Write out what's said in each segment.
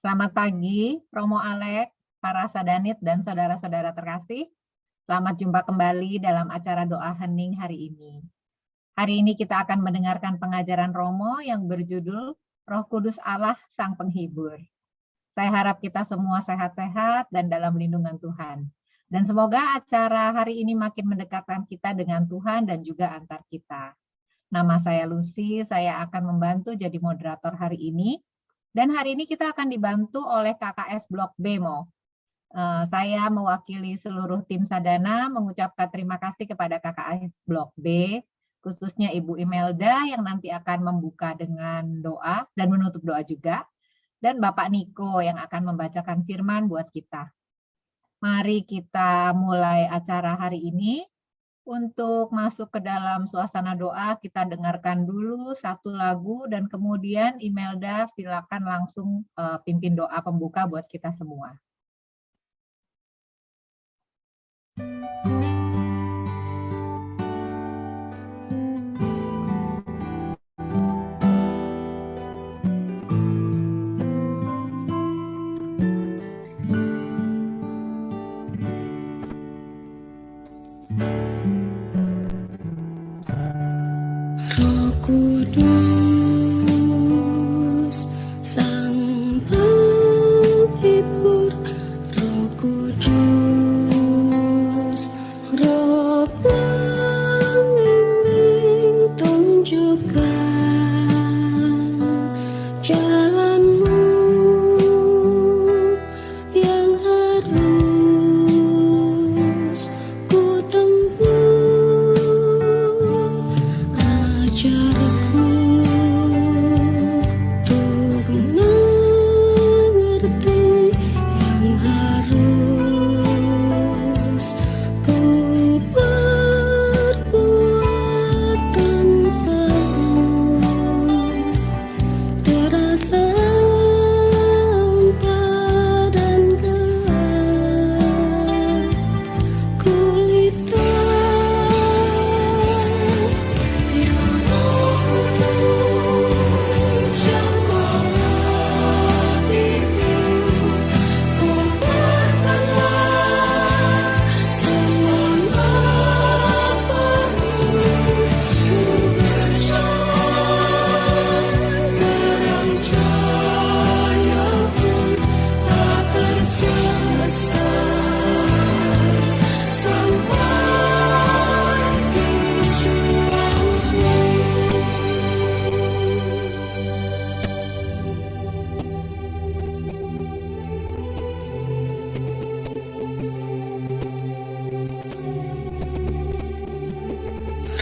Selamat pagi, Romo Alek, para sadanit dan saudara-saudara terkasih. Selamat jumpa kembali dalam acara doa hening hari ini. Hari ini kita akan mendengarkan pengajaran Romo yang berjudul Roh Kudus Allah Sang Penghibur. Saya harap kita semua sehat-sehat dan dalam lindungan Tuhan. Dan semoga acara hari ini makin mendekatkan kita dengan Tuhan dan juga antar kita. Nama saya Lucy, saya akan membantu jadi moderator hari ini. Dan hari ini kita akan dibantu oleh KKS Blok B, Mo. Saya mewakili seluruh tim Sadana mengucapkan terima kasih kepada KKS Blok B, khususnya Ibu Imelda yang nanti akan membuka dengan doa dan menutup doa juga, dan Bapak Niko yang akan membacakan firman buat kita. Mari kita mulai acara hari ini. Untuk masuk ke dalam suasana doa, kita dengarkan dulu satu lagu dan kemudian Imelda silakan langsung pimpin doa pembuka buat kita semua. Roh Kudus, Sang Penghibur, Roh Kudus, Roh Pembimbing, tunjukkan jalanmu yang harus ku tempuh. Ajarku untuk mengerti yang harus ku perbuat tanpamu terasa hampa dan gelap gulita.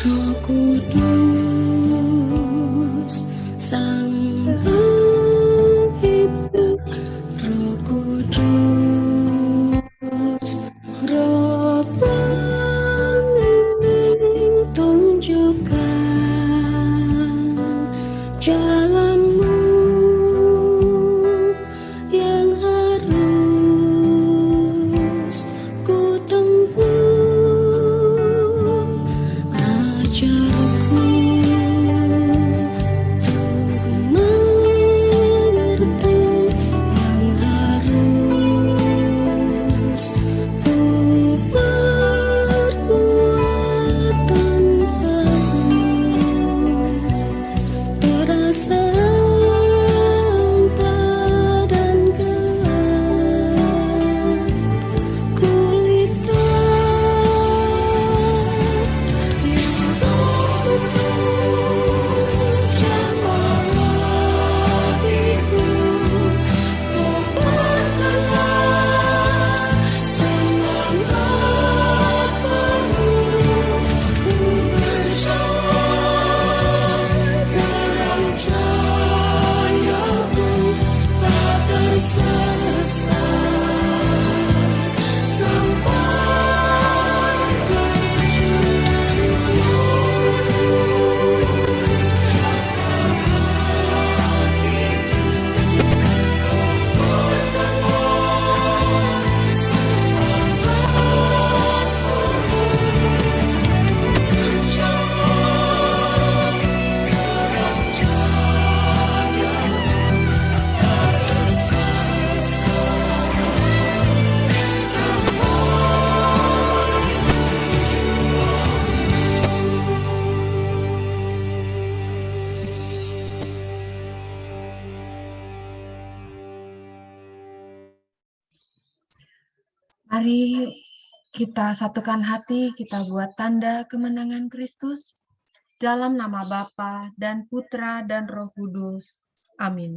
Roh Kudus, Sang Penghibur, Roh Kudus, Roh Pembimbing, tunjukkan jalanmu yang harus ku tempuh. Ajarku Mari kita satukan hati, kita buat tanda kemenangan Kristus dalam nama Bapa dan Putra dan Roh Kudus. Amin.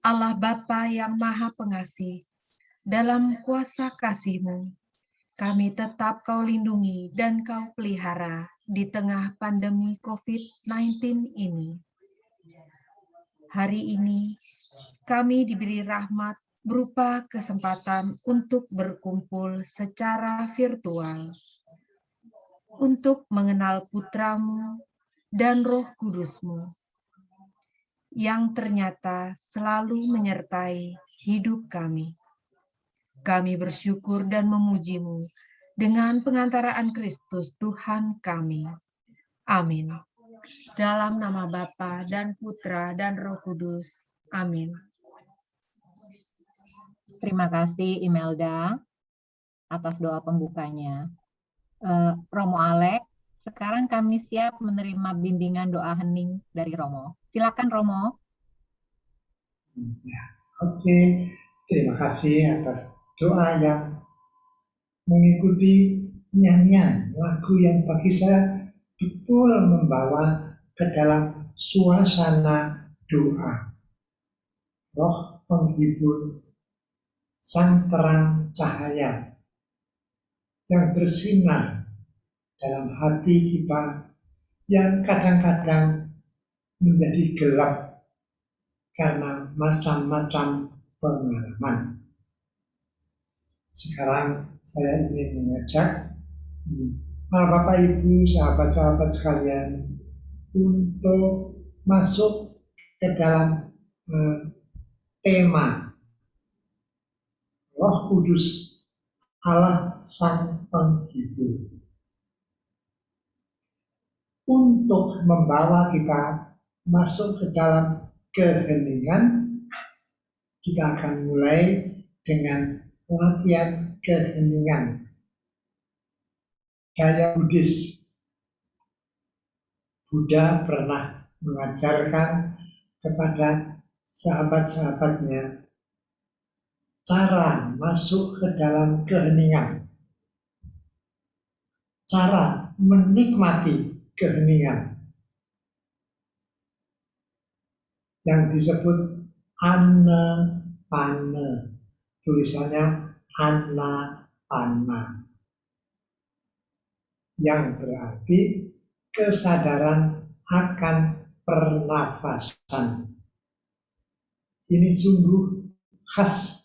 Allah Bapa yang Maha Pengasih, dalam kuasa kasih-Mu, kami tetap Kau lindungi dan Kau pelihara di tengah pandemi COVID-19 ini. Hari ini, kami diberi rahmat berupa kesempatan untuk berkumpul secara virtual, untuk mengenal Putra-Mu dan Roh Kudus-Mu, yang ternyata selalu menyertai hidup kami. Kami bersyukur dan memuji-Mu dengan pengantaraan Kristus Tuhan kami. Amin. Dalam nama Bapa dan Putra dan Roh Kudus. Amin. Terima kasih Imelda atas doa pembukanya. Romo Alek, sekarang kami siap menerima bimbingan doa hening dari Romo. Silakan Romo. Ya, oke, terima kasih atas doa yang mengikuti nyanyian lagu yang bagi saya betul membawa ke dalam suasana doa. Roh penghibur, sang terang cahaya yang bersinar dalam hati kita yang kadang-kadang menjadi gelap karena macam-macam pengalaman. Sekarang saya ingin mengajak para Bapak Ibu, sahabat-sahabat sekalian untuk masuk ke dalam tema Roh Kudus, Allah Sang Penghibur, untuk membawa kita masuk ke dalam keheningan. Kita akan mulai dengan latihan keheningan gaya Buddhis. Buddha pernah mengajarkan kepada sahabat-sahabatnya cara masuk ke dalam keheningan, cara menikmati keheningan yang disebut anapana, tulisannya anapana, yang berarti kesadaran akan pernafasan. Ini sungguh khas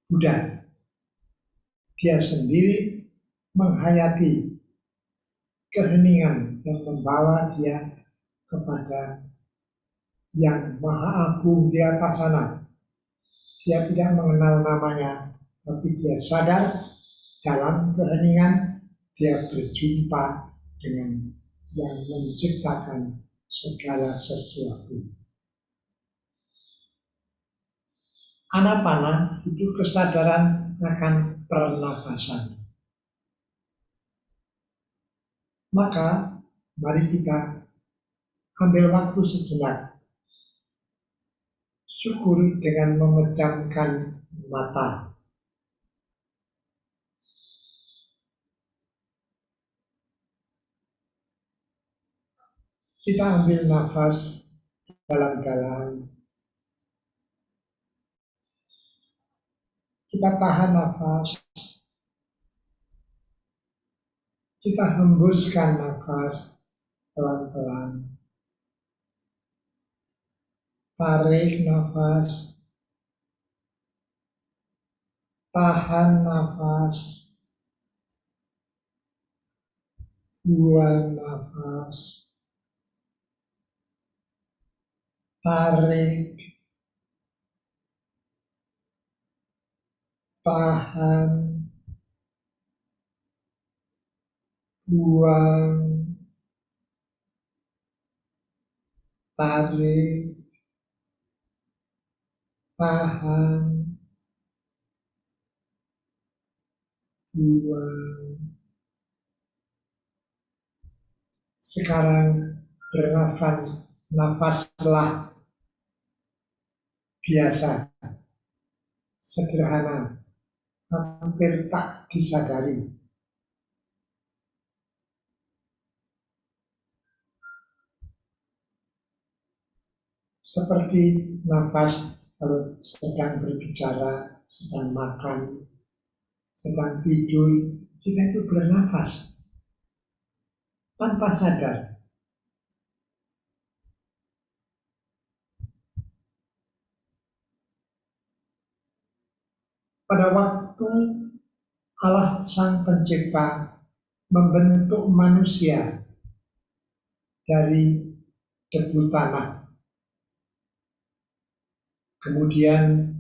Buddha. Dia sendiri menghayati keheningan yang membawa dia kepada yang Maha Agung di atas sana. Dia tidak mengenal namanya, tapi dia sadar dalam keheningan dia berjumpa dengan yang menciptakan segala sesuatu. Anapana itu kesadaran akan pernafasan. Maka mari kita ambil waktu sejenak, syukur dengan memejamkan mata. Kita ambil nafas dalam-dalam. Kita tahan nafas. Kita hembuskan nafas pelan-pelan. Tarik nafas. Tahan nafas. Buang nafas. Tarik. Tahan. Buang. Tarik. Tahan. Buang. Sekarang bernafaslah biasa, sederhana, hampir tak disadari. Seperti nafas kalau sedang berbicara, sedang makan, sedang tidur, kita itu bernafas tanpa sadar. Pada waktu Allah Sang Pencipta membentuk manusia dari debu tanah, kemudian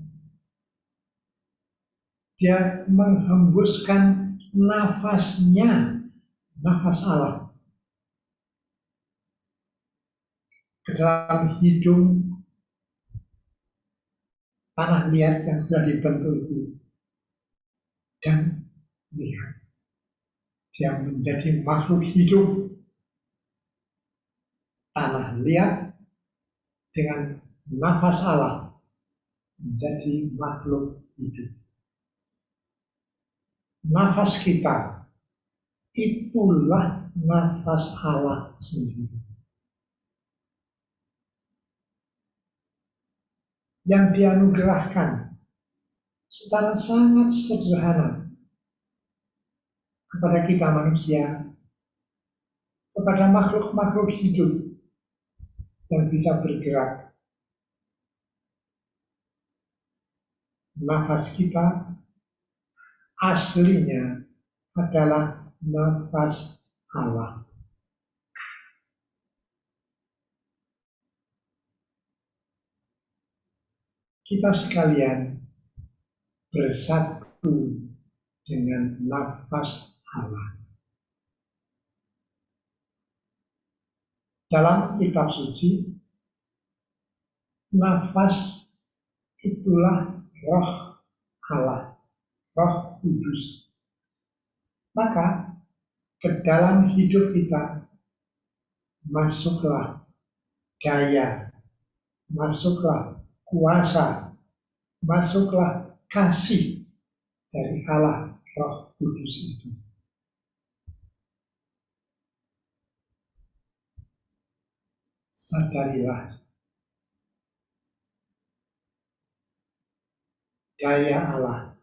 Dia menghembuskan nafasnya, nafas Allah, ke dalam hidung tanah liat yang sudah dibentuk itu. Dan lihat, dia menjadi makhluk hidup tanah liat dengan nafas Allah menjadi makhluk hidup. Nafas kita itulah nafas Allah sendiri, yang dianugerahkan secara sangat sederhana kepada kita manusia, kepada makhluk-makhluk hidup yang bisa bergerak. Nafas kita aslinya adalah nafas Allah. Kita sekalian bersatu dengan nafas Allah. Dalam kitab suci, nafas itulah roh Allah, roh kudus. Maka ke dalam hidup kita masuklah daya, masuklah kuasa, masuklah kasih dari Allah roh kudus itu. Sadarilah daya Allah,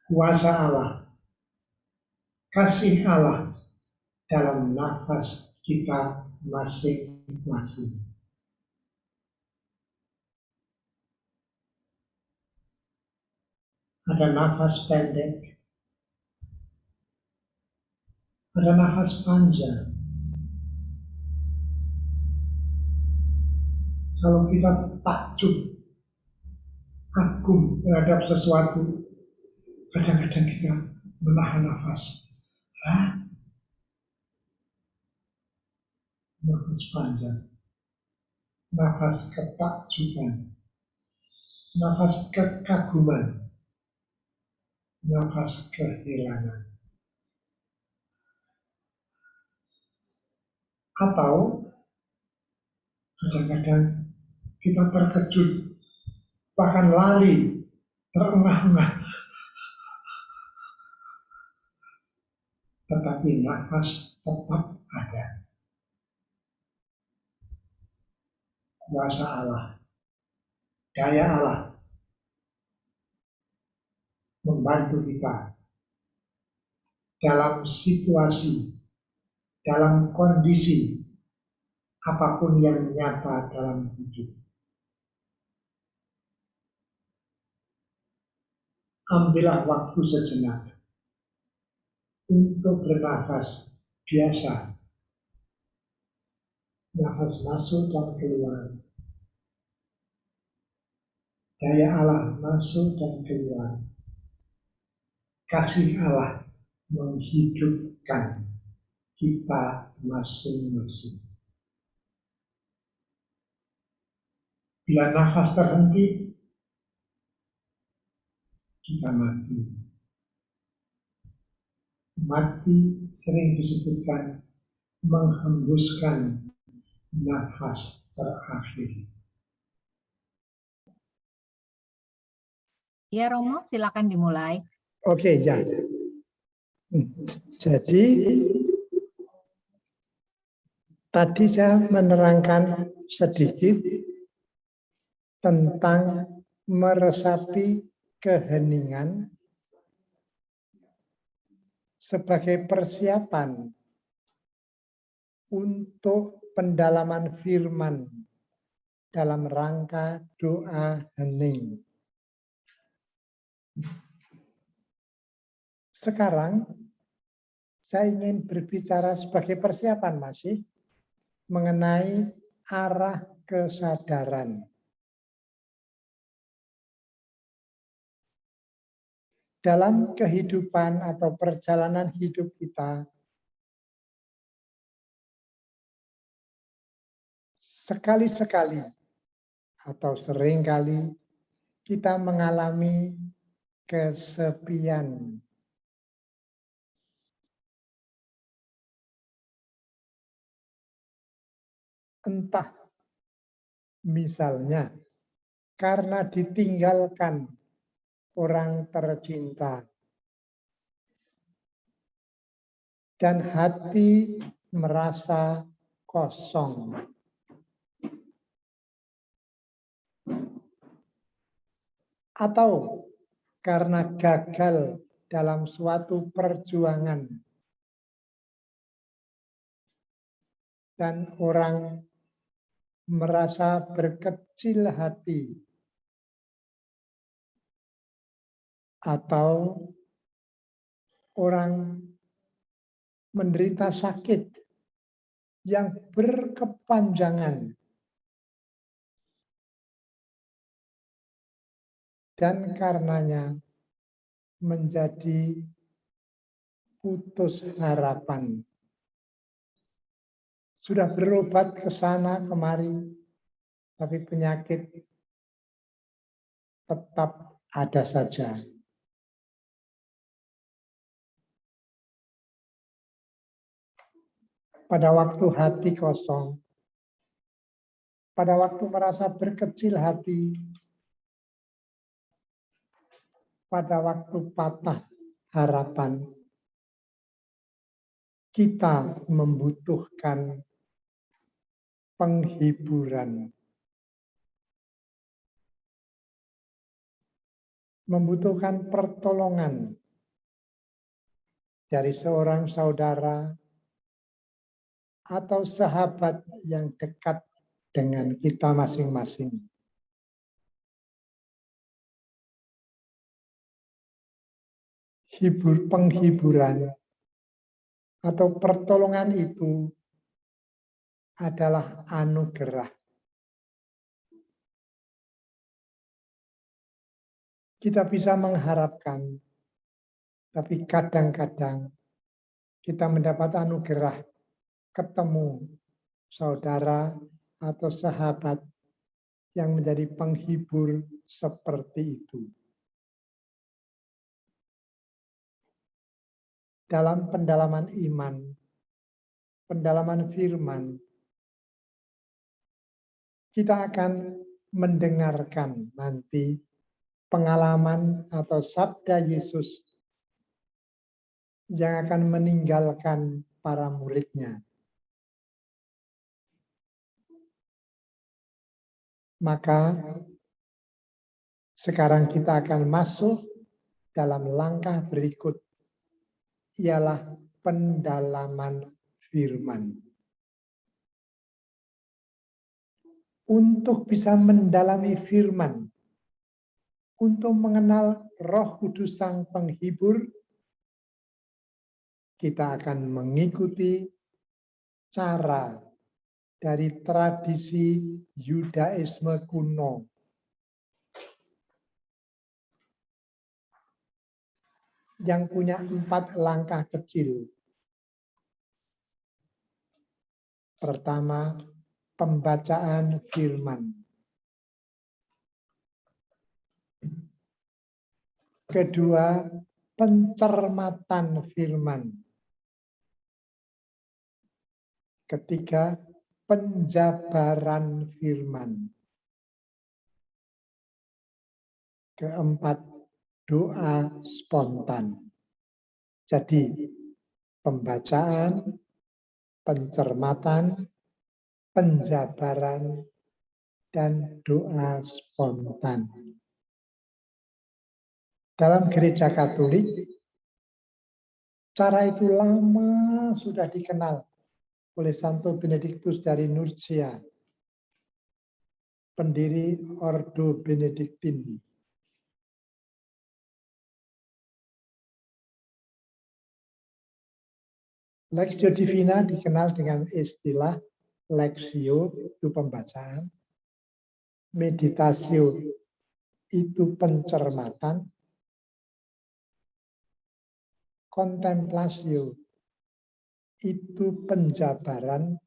kuasa Allah, kasih Allah dalam nafas kita masing-masing. Ada nafas pendek, ada nafas panjang. Kalau kita takjub, kagum terhadap sesuatu, kadang-kadang kita menahan nafas. Nafas panjang, nafas ketakjuban, nafas kekaguman, nafas keherangan. Atau kadang-kadang kita terkejut, bahkan lali, terengah-engah. Tetapi nafas tetap ada. Kuasa Allah, daya Allah membantu kita dalam situasi, dalam kondisi apapun yang nyata dalam hidup. Ambillah waktu sejenak untuk bernafas biasa. Nafas masuk dan keluar. Daya Allah masuk dan keluar. Kasih Allah menghidupkan kita masing-masing. Bila nafas terhenti, kita mati. Mati sering disebutkan menghembuskan nafas terakhir. Ya Romo, silakan dimulai. Oke, ya. Jadi tadi saya menerangkan sedikit tentang meresapi keheningan sebagai persiapan untuk pendalaman firman dalam rangka doa hening. Sekarang saya ingin berbicara sebagai persiapan masih mengenai arah kesadaran. Dalam kehidupan atau perjalanan hidup kita, sekali-sekali atau seringkali kita mengalami kesepian. Entah misalnya karena ditinggalkan orang tercinta dan hati merasa kosong. Atau karena gagal dalam suatu perjuangan dan orang merasa berkecil hati atau orang menderita sakit yang berkepanjangan dan karenanya menjadi putus harapan. Sudah berobat ke sana kemari, tapi penyakit tetap ada saja. Pada waktu hati kosong, pada waktu merasa berkecil hati, pada waktu patah harapan, kita membutuhkan penghiburan. Membutuhkan pertolongan dari seorang saudara atau sahabat yang dekat dengan kita masing-masing. Penghiburan atau pertolongan itu adalah anugerah. Kita bisa mengharapkan, tapi kadang-kadang kita mendapat anugerah ketemu saudara atau sahabat yang menjadi penghibur seperti itu. Dalam pendalaman iman, pendalaman firman, kita akan mendengarkan nanti pengalaman atau sabda Yesus yang akan meninggalkan para muridnya. Maka sekarang kita akan masuk dalam langkah berikut, ialah pendalaman firman. Untuk bisa mendalami firman, untuk mengenal Roh Kudus Sang Penghibur, kita akan mengikuti cara dari tradisi Yudaisme kuno. Yang punya 4 langkah kecil. Pertama, pembacaan firman. Kedua, pencermatan firman. Ketiga, penjabaran firman. Keempat, doa spontan. Jadi pembacaan, pencermatan, penjabaran, dan doa spontan. Dalam gereja Katolik, cara itu lama sudah dikenal oleh Santo Benediktus dari Nursia, pendiri Ordo Benediktin. Lectio Divina dikenal dengan istilah Lectio, itu pembacaan, Meditatio itu pencermatan, Contemplatio itu penjabaran,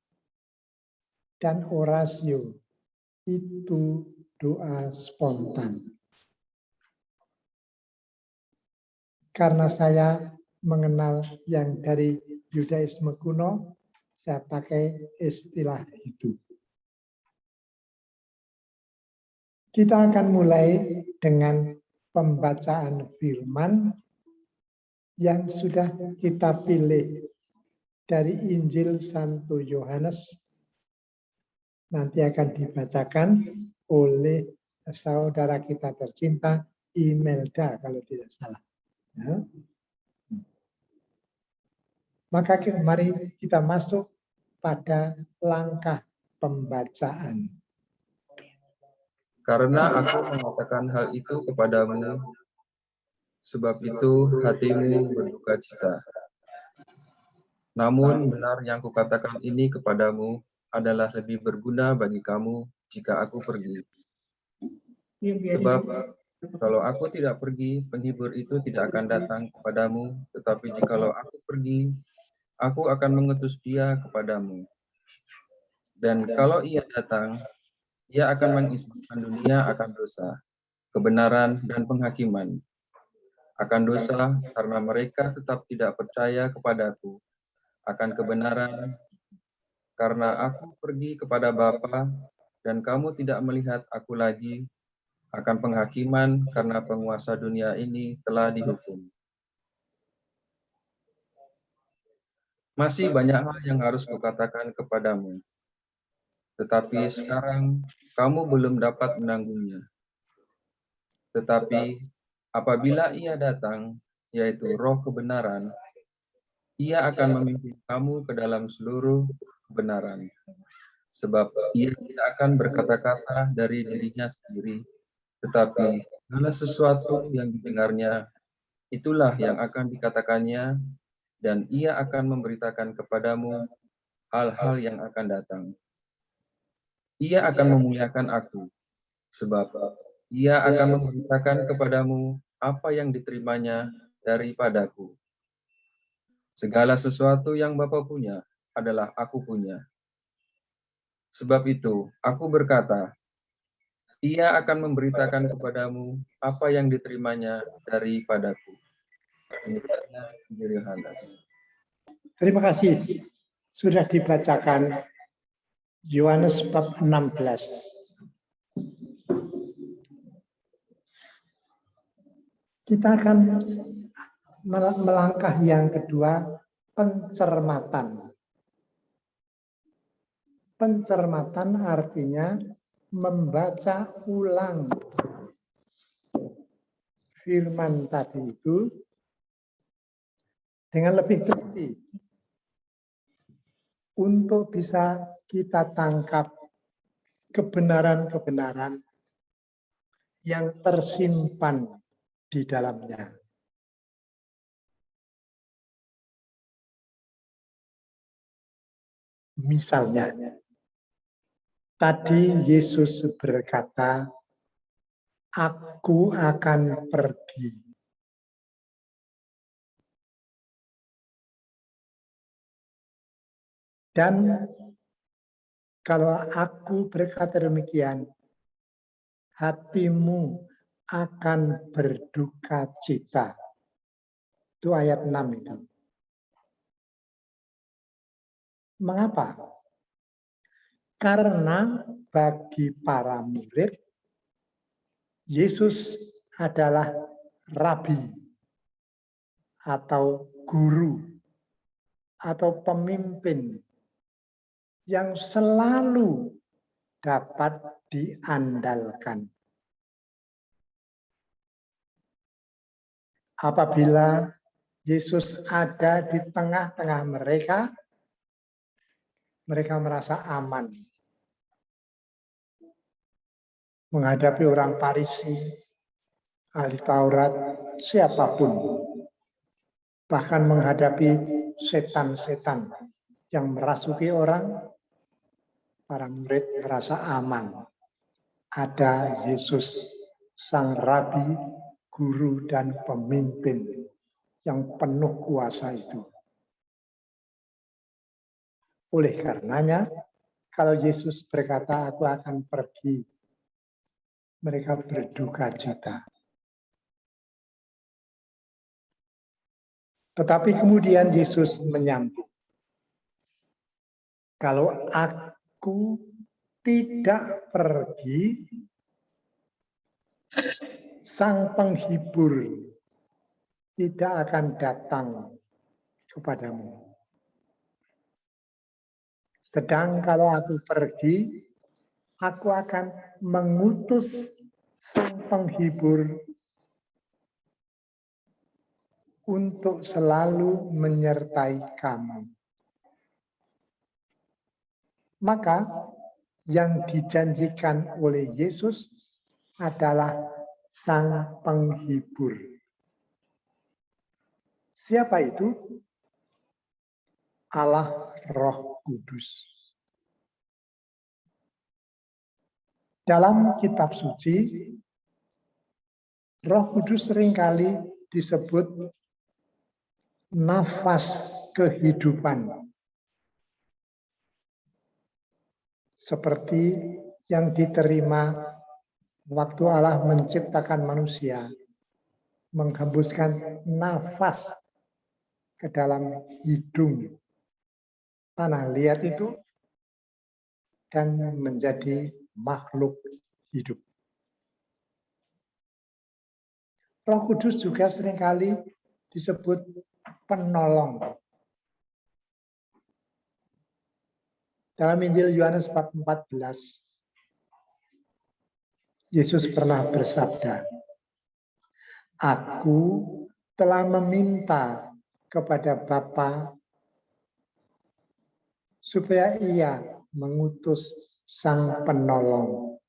dan Oratio itu doa spontan. Karena saya mengenal yang dari Yudaisme kuno, saya pakai istilah itu. Kita akan mulai dengan pembacaan firman yang sudah kita pilih dari Injil Santo Yohanes. Nanti akan dibacakan oleh saudara kita tercinta Imelda kalau tidak salah. Ya. Maka mari kita masuk pada langkah pembacaan. Karena aku mengatakan hal itu kepadamu, sebab itu hatimu berduka cita. Namun benar yang kukatakan ini kepadamu adalah lebih berguna bagi kamu jika aku pergi. Sebab kalau aku tidak pergi, penghibur itu tidak akan datang kepadamu, tetapi jikalau aku pergi, aku akan mengutus dia kepadamu. Dan kalau ia datang, ia akan menginstruksikan dunia akan dosa, kebenaran, dan penghakiman. Akan dosa karena mereka tetap tidak percaya kepadaku, akan kebenaran karena aku pergi kepada Bapa dan kamu tidak melihat aku lagi, akan penghakiman karena penguasa dunia ini telah dihukum. Masih banyak hal yang harus kukatakan kepadamu, tetapi sekarang kamu belum dapat menanggungnya. Tetapi apabila ia datang, yaitu Roh kebenaran, ia akan memimpin kamu ke dalam seluruh kebenaran. Sebab ia tidak akan berkata-kata dari dirinya sendiri, tetapi segala sesuatu yang didengarnya, itulah yang akan dikatakannya, dan ia akan memberitakan kepadamu hal-hal yang akan datang. Ia akan memuliakan aku, sebab ia akan memberitakan kepadamu apa yang diterimanya daripadaku. Segala sesuatu yang Bapa punya adalah aku punya. Sebab itu, aku berkata, ia akan memberitakan kepadamu apa yang diterimanya daripadaku. Demikianlah Injil Yohanes. Terima kasih. Sudah dibacakan Yohanes bab 16. Kita akan melangkah yang kedua, pencermatan. Pencermatan artinya membaca ulang firman tadi itu dengan lebih teliti untuk bisa kita tangkap kebenaran-kebenaran yang tersimpan di dalamnya. Misalnya, tadi Yesus berkata, "Aku akan pergi." Dan kalau aku berkata demikian, hatimu akan berduka cita. Itu ayat 6 itu. Mengapa? Karena bagi para murid, Yesus adalah rabi atau guru atau pemimpin yang selalu dapat diandalkan. Apabila Yesus ada di tengah-tengah mereka, mereka merasa aman. Menghadapi orang Farisi, ahli Taurat, siapapun. Bahkan menghadapi setan-setan yang merasuki orang, para murid merasa aman. Ada Yesus, sang rabi, guru, dan pemimpin yang penuh kuasa itu. Oleh karenanya, kalau Yesus berkata, aku akan pergi, mereka berduka cita. Tetapi kemudian Yesus menyambung, kalau aku tidak pergi, sang penghibur tidak akan datang kepadamu. Sedang kalau aku pergi, aku akan mengutus sang penghibur untuk selalu menyertai kamu. Maka yang dijanjikan oleh Yesus adalah sang penghibur. Siapa itu? Allah Roh Kudus. Dalam kitab suci, Roh Kudus seringkali disebut nafas kehidupan. Seperti yang diterima waktu Allah menciptakan manusia, menghembuskan nafas ke dalam hidung tanah liat itu dan menjadi makhluk hidup. Roh Kudus juga seringkali disebut penolong. Dalam Injil Yohanes 4:14, Yesus pernah bersabda, aku telah meminta kepada Bapa supaya Ia mengutus sang penolong.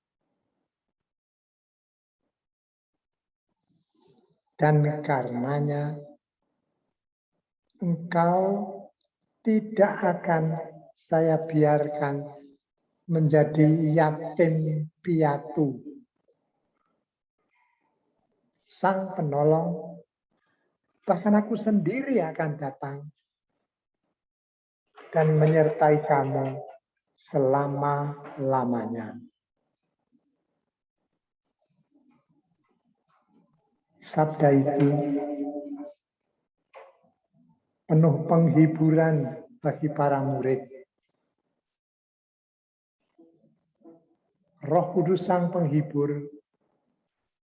Dan karenanya engkau tidak akan saya biarkan menjadi yatim piatu. Sang penolong, bahkan aku sendiri akan datang dan menyertai kamu selama-lamanya. Sabda itu penuh penghiburan bagi para murid. Roh Kudus sang penghibur,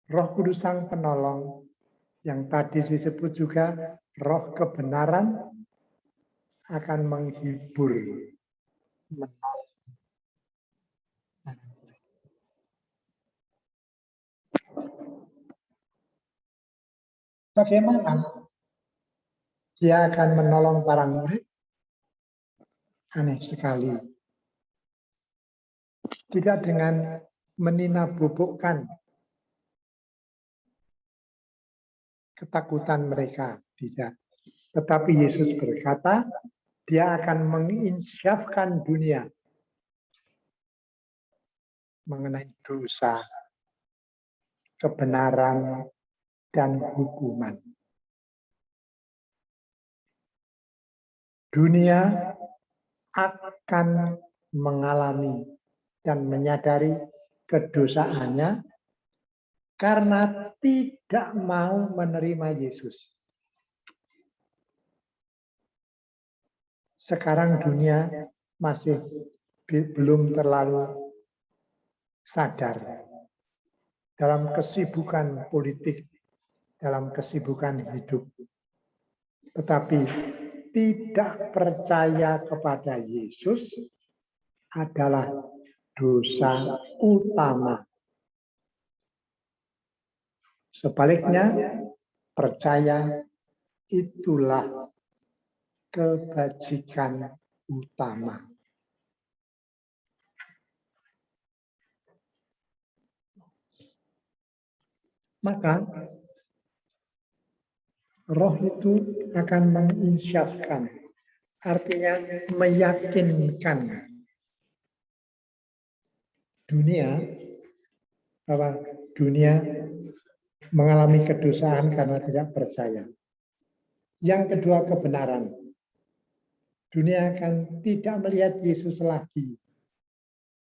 Roh Kudus sang penolong, yang tadi disebut juga roh kebenaran, akan menghibur, menolong. Bagaimana Dia akan menolong para murid? Aneh sekali. Tidak dengan meninabobokkan ketakutan mereka, tidak. Tetapi Yesus berkata, Dia akan menginsyafkan dunia mengenai dosa, kebenaran, dan hukuman. Dunia akan mengalami dan menyadari kedosaannya karena tidak mau menerima Yesus. Sekarang dunia masih belum terlalu sadar dalam kesibukan politik dalam kesibukan hidup, tetapi tidak percaya kepada Yesus adalah dosa utama. Sebaliknya, percaya itulah kebajikan utama. Maka roh itu akan menginsyafkan, artinya meyakinkan dunia bahwa dunia mengalami kedosaan karena tidak percaya. Yang kedua, kebenaran. Dunia akan tidak melihat Yesus lagi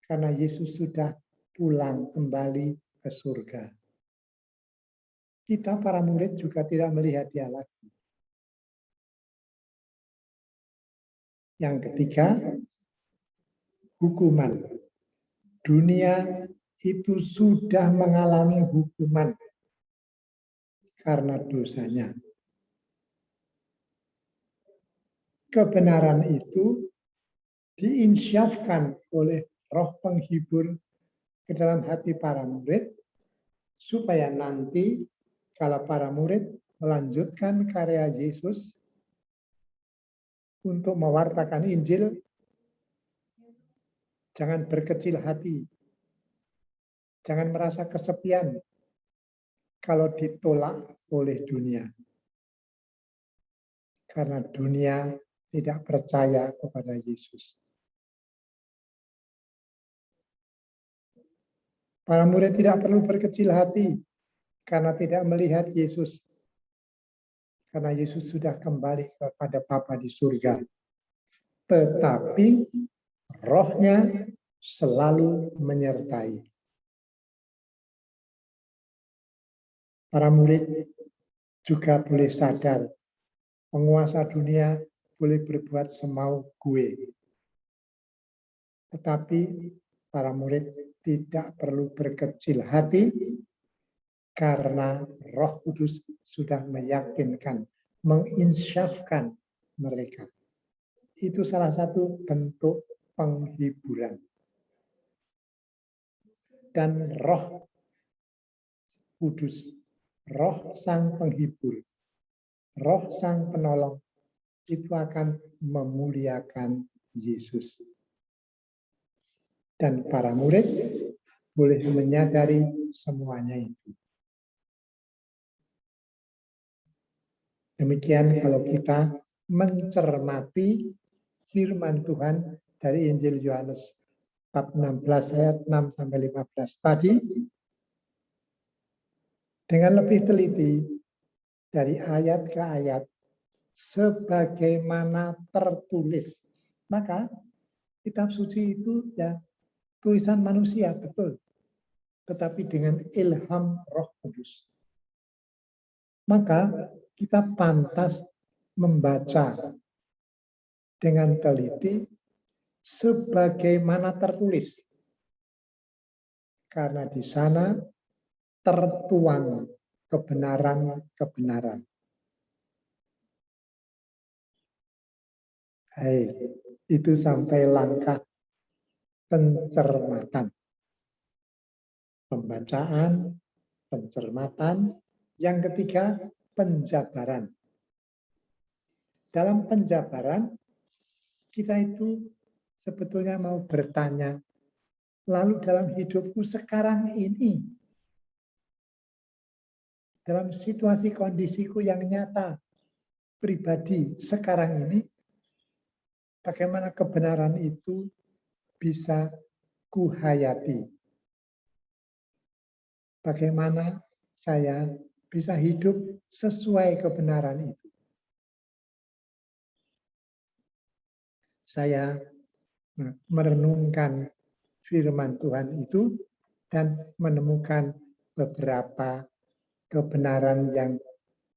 karena Yesus sudah pulang kembali ke surga. Kita para murid juga tidak melihat dia lagi. Yang ketiga, hukuman. Dunia itu sudah mengalami hukuman karena dosanya. Kebenaran itu diinsyafkan oleh roh penghibur ke dalam hati para murid, supaya nanti kalau para murid melanjutkan karya Yesus untuk mewartakan Injil, jangan berkecil hati, jangan merasa kesepian kalau ditolak oleh dunia. Karena dunia tidak percaya kepada Yesus. Para murid tidak perlu berkecil hati karena tidak melihat Yesus. Karena Yesus sudah kembali kepada Bapa di surga. Tetapi rohnya selalu menyertai. Para murid juga boleh sadar, penguasa dunia boleh berbuat semau gue. Tetapi para murid tidak perlu berkecil hati karena Roh Kudus sudah meyakinkan, menginsyafkan mereka. Itu salah satu bentuk penghiburan. Dan Roh Kudus, Roh Sang Penghibur, Roh Sang Penolong itu akan memuliakan Yesus. Dan para murid boleh menyadari semuanya itu. Demikian kalau kita mencermati firman Tuhan dari Injil Yohanes bab 16 ayat 6 sampai 15 tadi dengan lebih teliti dari ayat ke ayat sebagaimana tertulis. Maka kitab suci itu ya tulisan manusia, betul. Tetapi dengan ilham Roh Kudus. Maka kita pantas membaca dengan teliti sebagaimana tertulis. Karena di sana tertuang kebenaran-kebenaran. Hai, itu sampai langkah pencermatan. Pembacaan, pencermatan. Yang ketiga, penjabaran. Dalam penjabaran, kita itu sebetulnya mau bertanya, lalu dalam hidupku sekarang ini, dalam situasi kondisiku yang nyata, pribadi sekarang ini, bagaimana kebenaran itu bisa kuhayati. Bagaimana saya bisa hidup sesuai kebenaran itu. Saya merenungkan firman Tuhan itu dan menemukan beberapa kebenaran yang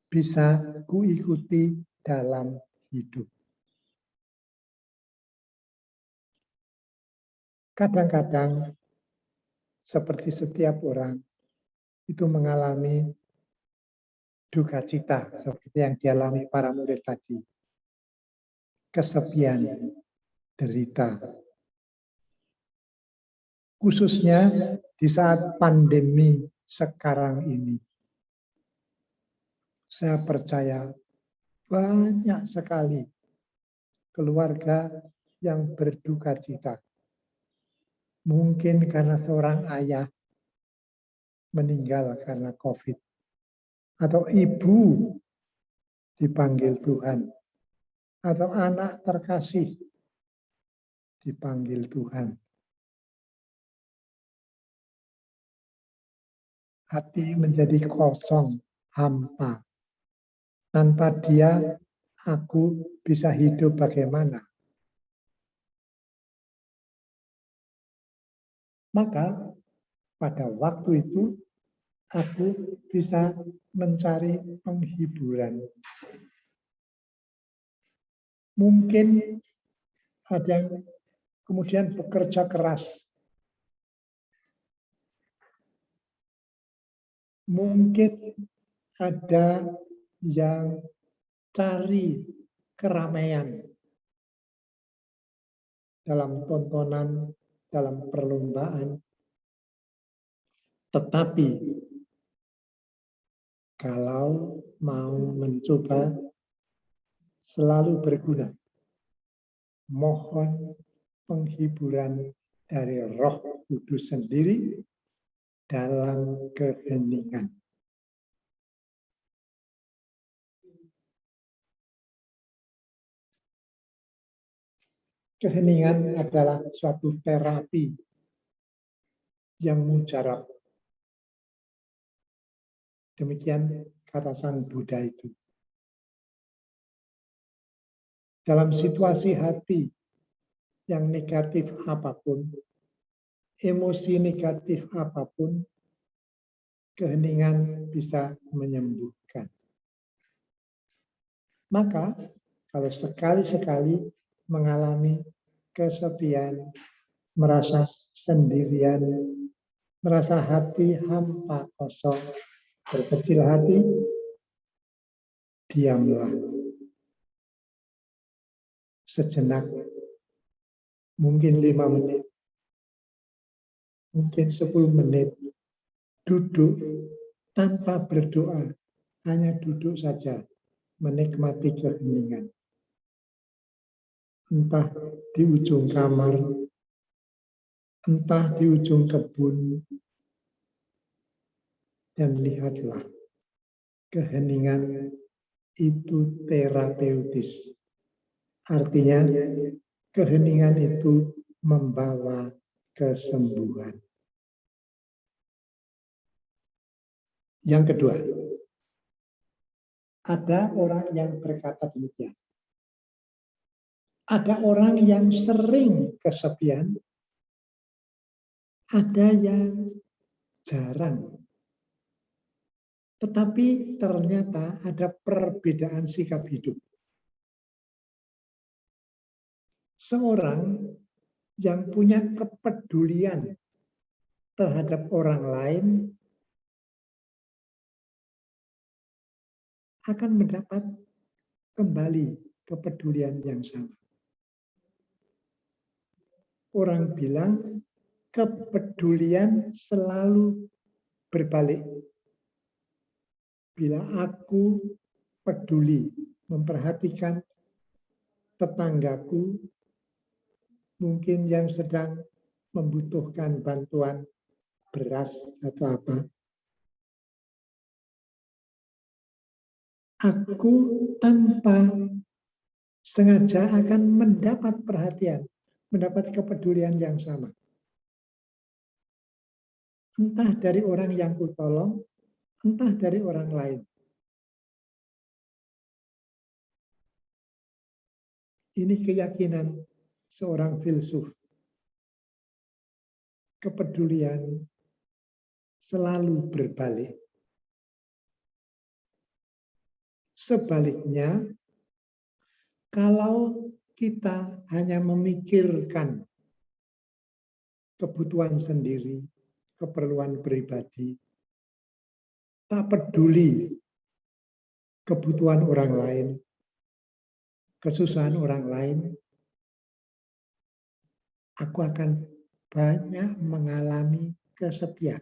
bisa kuikuti dalam hidup. Kadang-kadang seperti setiap orang itu mengalami duka cita seperti yang dialami para murid tadi. Kesepian, derita. Khususnya di saat pandemi sekarang ini. Saya percaya banyak sekali keluarga yang berduka cita. Mungkin karena seorang ayah meninggal karena COVID. Atau ibu dipanggil Tuhan. Atau anak terkasih dipanggil Tuhan. Hati menjadi kosong, hampa. Tanpa dia, aku bisa hidup bagaimana? Maka pada waktu itu aku bisa mencari penghiburan. Mungkin ada yang kemudian bekerja keras. Mungkin ada yang cari keramaian dalam tontonan, dalam perlombaan. Tetapi kalau mau mencoba selalu berguna, mohon penghiburan dari Roh Kudus sendiri dalam keheningan. Keheningan adalah suatu terapi yang mujarab. Demikian kata Sang Buddha itu. Dalam situasi hati yang negatif apapun, emosi negatif apapun, keheningan bisa menyembuhkan. Maka kalau sekali-sekali mengalami kesepian, merasa sendirian, merasa hati hampa kosong, berkecil hati, diamlah. Sejenak, mungkin 5 menit, mungkin 10 menit, duduk tanpa berdoa, hanya duduk saja, menikmati keheningan. Entah di ujung kamar, entah di ujung kebun, dan lihatlah, keheningan itu terapeutis. Artinya, keheningan itu membawa kesembuhan. Yang kedua, ada orang yang berkata demikian. Ada orang yang sering kesepian, ada yang jarang. Tetapi ternyata ada perbedaan sikap hidup. Seorang yang punya kepedulian terhadap orang lain akan mendapat kembali kepedulian yang sama. Orang bilang kepedulian selalu berbalik. Bila aku peduli memperhatikan tetanggaku, mungkin yang sedang membutuhkan bantuan beras atau apa, aku tanpa sengaja akan mendapat perhatian, mendapat kepedulian yang sama. Entah dari orang yang kutolong, entah dari orang lain. Ini keyakinan seorang filsuf. Kepedulian selalu berbalik. Sebaliknya, kalau kita hanya memikirkan kebutuhan sendiri, keperluan pribadi, tak peduli kebutuhan orang lain, kesusahan orang lain, aku akan banyak mengalami kesepian.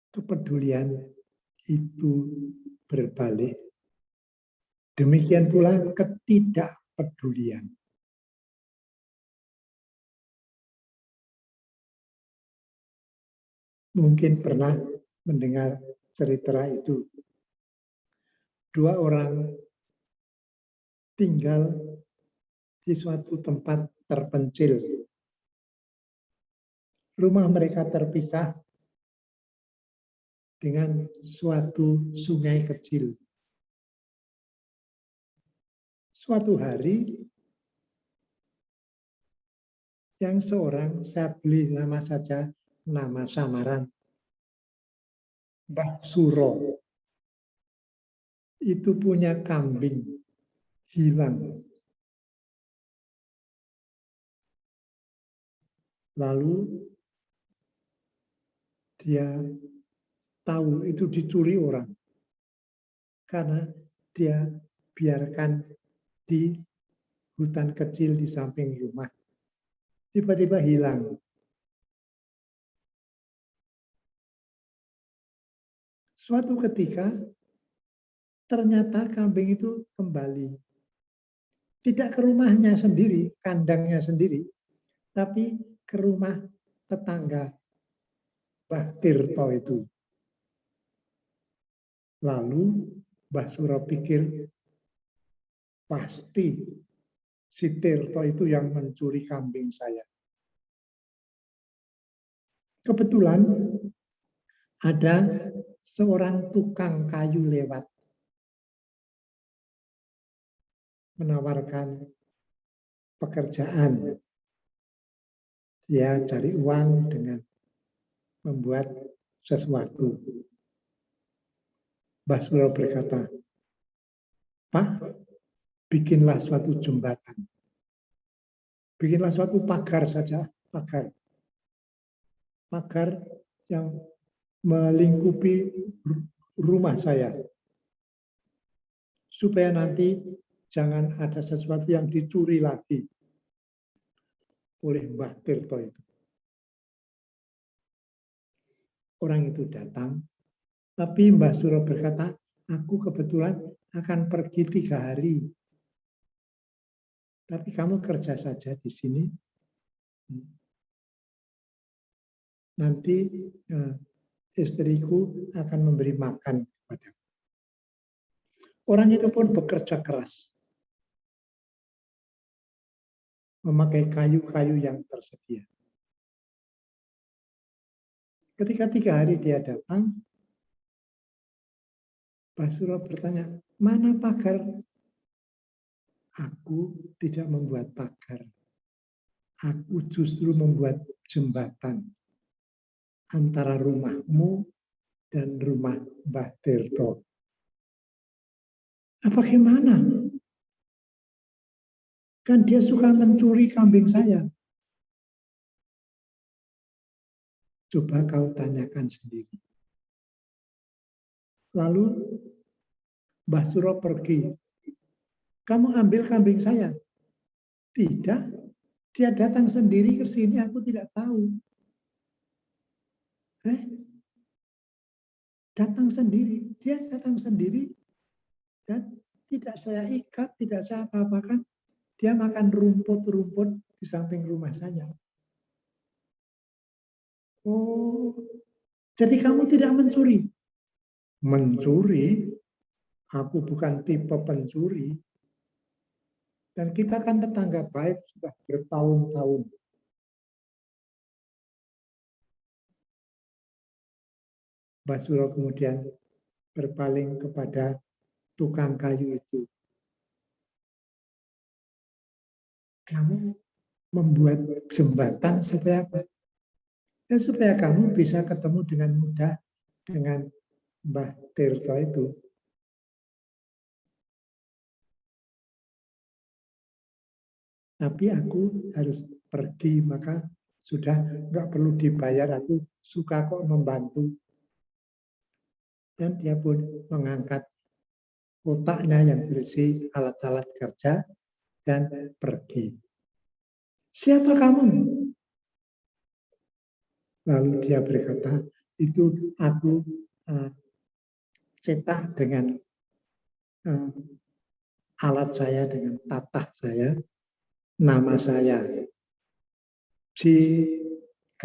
Kepedulian itu berbalik. Demikian pula ketidakpedulian. Mungkin pernah mendengar cerita itu. Dua orang tinggal di suatu tempat terpencil. Rumah mereka terpisah dengan suatu sungai kecil. Suatu hari, yang seorang, saya beli nama saja, nama samaran, Mbah Suro, itu punya kambing hilang. Lalu dia tahu itu dicuri orang karena dia biarkan di hutan kecil di samping rumah. Tiba-tiba hilang. Suatu ketika ternyata kambing itu kembali. Tidak ke rumahnya sendiri, kandangnya sendiri, tapi ke rumah tetangga Mbah Tirto itu. Lalu Mbah Suro pikir, pasti si Tirto itu yang mencuri kambing saya. Kebetulan ada seorang tukang kayu lewat, menawarkan pekerjaan. Dia cari uang dengan membuat sesuatu. Mbah Suro berkata, Pak, bikinlah suatu jembatan. Bikinlah suatu pagar saja, pagar. Pagar yang melingkupi rumah saya. Supaya nanti jangan ada sesuatu yang dicuri lagi oleh Mbah Tirto itu. Orang itu datang, tapi Mbah Suro berkata, aku kebetulan akan pergi 3 hari. Tapi kamu kerja saja di sini. Nanti istriku akan memberi makan kepadamu. Orang itu pun bekerja keras. Memakai kayu-kayu yang tersedia. Ketika 3 hari dia datang, Mbah Suro bertanya, mana pagar? Aku tidak membuat pagar. Aku justru membuat jembatan antara rumahmu dan rumah Mbah Tirto. Nah, bagaimana? Kan dia suka mencuri kambing saya. Coba kau tanyakan sendiri. Lalu Mbah Suro pergi. Kamu ambil kambing saya? Tidak. Dia datang sendiri ke sini, aku tidak tahu. Datang sendiri. Dia datang sendiri dan tidak saya ikat, tidak saya apa-apakan. Dia makan rumput-rumput di samping rumah saya. Oh, jadi kamu tidak mencuri? Mencuri? Aku bukan tipe pencuri. Dan kita kan tetangga baik sudah bertahun-tahun. Mbah Suro kemudian berpaling kepada tukang kayu itu. Kamu membuat jembatan supaya apa? Ya, supaya kamu bisa ketemu dengan mudah dengan Mbah Tirto itu. Tapi aku harus pergi, maka Sudah nggak perlu dibayar, aku suka kok membantu. Dan dia pun mengangkat kotaknya yang berisi alat-alat kerja dan pergi. Siapa kamu? Lalu dia berkata, itu aku cetak dengan alat saya, dengan tatah saya, nama saya JK.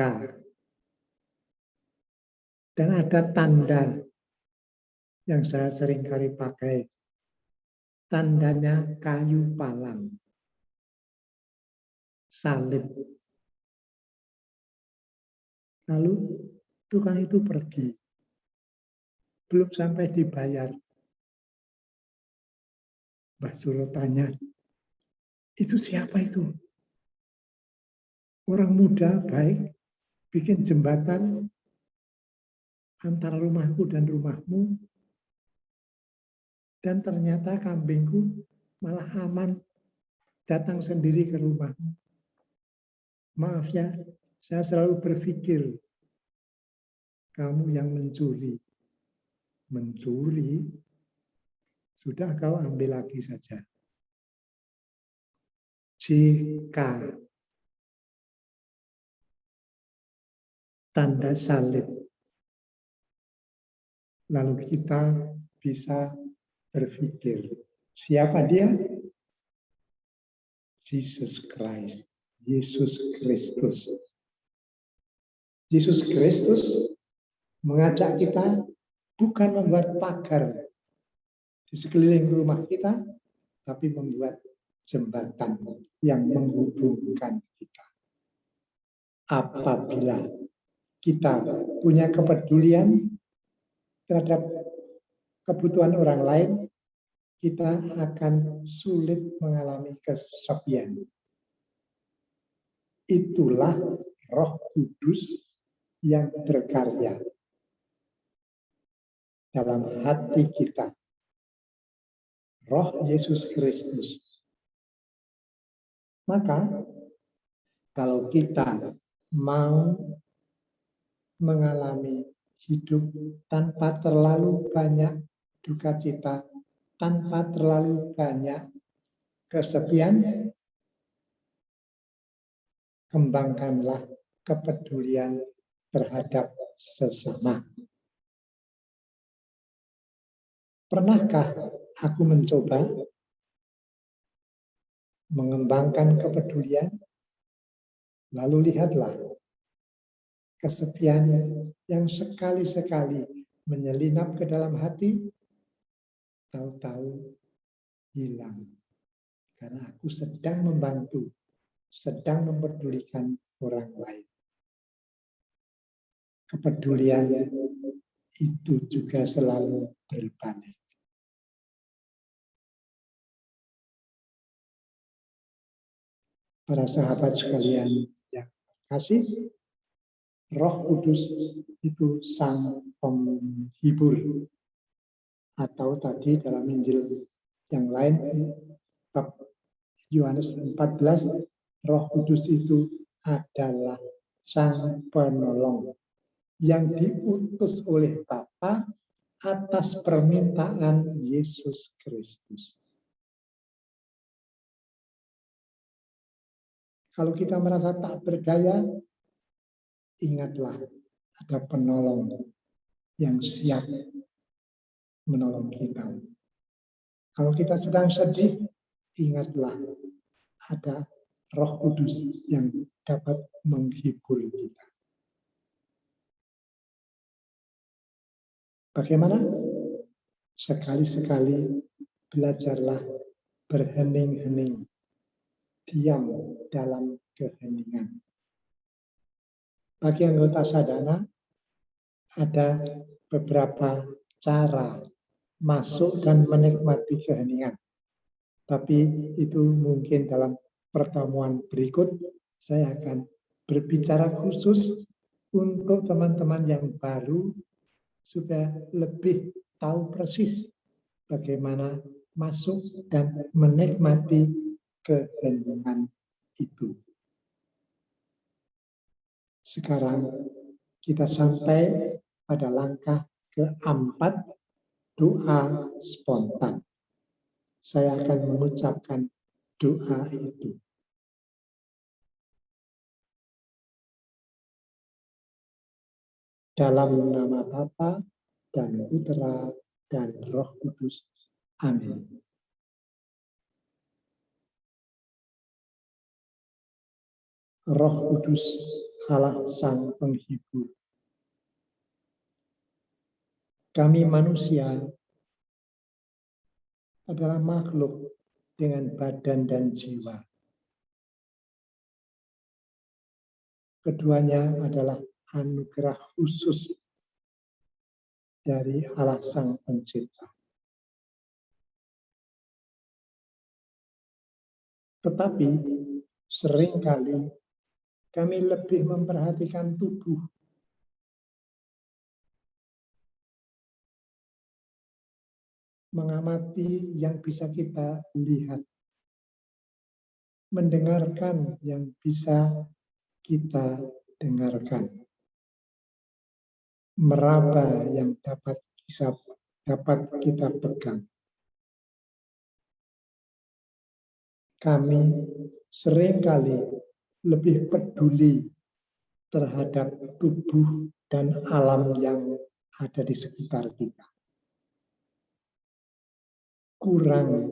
Dan ada tanda yang saya seringkali pakai. Tandanya kayu palang. Salib. Lalu tukang itu pergi. Belum sampai dibayar. Mbah Suro tanya, itu siapa itu? Orang muda baik, bikin jembatan antara rumahku dan rumahmu, dan ternyata kambingku malah aman datang sendiri ke rumahmu. Maaf ya, saya selalu berpikir kamu yang mencuri. Mencuri, sudah kau ambil lagi saja. Jika tanda salib, lalu kita bisa berpikir, siapa dia? Jesus Christ, Yesus Kristus. Yesus Kristus mengajak kita bukan membuat pagar di sekeliling rumah kita, tapi membuat jembatan yang menghubungkan kita. Apabila kita punya kepedulian terhadap kebutuhan orang lain, kita akan sulit mengalami kesepian. Itulah Roh Kudus yang berkarya dalam hati kita. Roh Yesus Kristus. Maka kalau kita mau mengalami hidup tanpa terlalu banyak duka cita, tanpa terlalu banyak kesepian, kembangkanlah kepedulian terhadap sesama. Pernahkah aku mencoba mengembangkan kepedulian? Lalu lihatlah kesepian yang sekali-sekali menyelinap ke dalam hati, tahu-tahu hilang. Karena aku sedang membantu, sedang mempedulikan orang lain. Kepedulian itu juga selalu berbalik. Para sahabat sekalian yang kasih, Roh Kudus itu sang penghibur. Atau tadi dalam Injil yang lain, bab Yohanes 14, Roh Kudus itu adalah sang penolong yang diutus oleh Bapa atas permintaan Yesus Kristus. Kalau kita merasa tak berdaya, ingatlah ada penolong yang siap menolong kita. Kalau kita sedang sedih, ingatlah ada Roh Kudus yang dapat menghibur kita. Bagaimana? Sekali-sekali belajarlah berhening-hening, diam dalam keheningan. Bagi anggota sadana, ada beberapa cara masuk dan menikmati keheningan. Tapi itu mungkin dalam pertemuan berikut, saya akan berbicara khusus untuk teman-teman yang baru, supaya lebih tahu persis bagaimana masuk dan menikmati keheningan itu. Sekarang kita sampai pada langkah keempat, doa spontan. Saya akan mengucapkan doa itu. Dalam nama Bapa dan Putra dan Roh Kudus. Amin. Roh Kudus, Allah Sang Penghibur. Kami manusia adalah makhluk dengan badan dan jiwa. Keduanya adalah anugerah khusus dari Allah Sang Pencipta. Tetapi seringkali kami lebih memperhatikan tubuh, mengamati yang bisa kita lihat, mendengarkan yang bisa kita dengarkan, meraba yang dapat kita pegang. Kami seringkali lebih peduli terhadap tubuh dan alam yang ada di sekitar kita. Kurang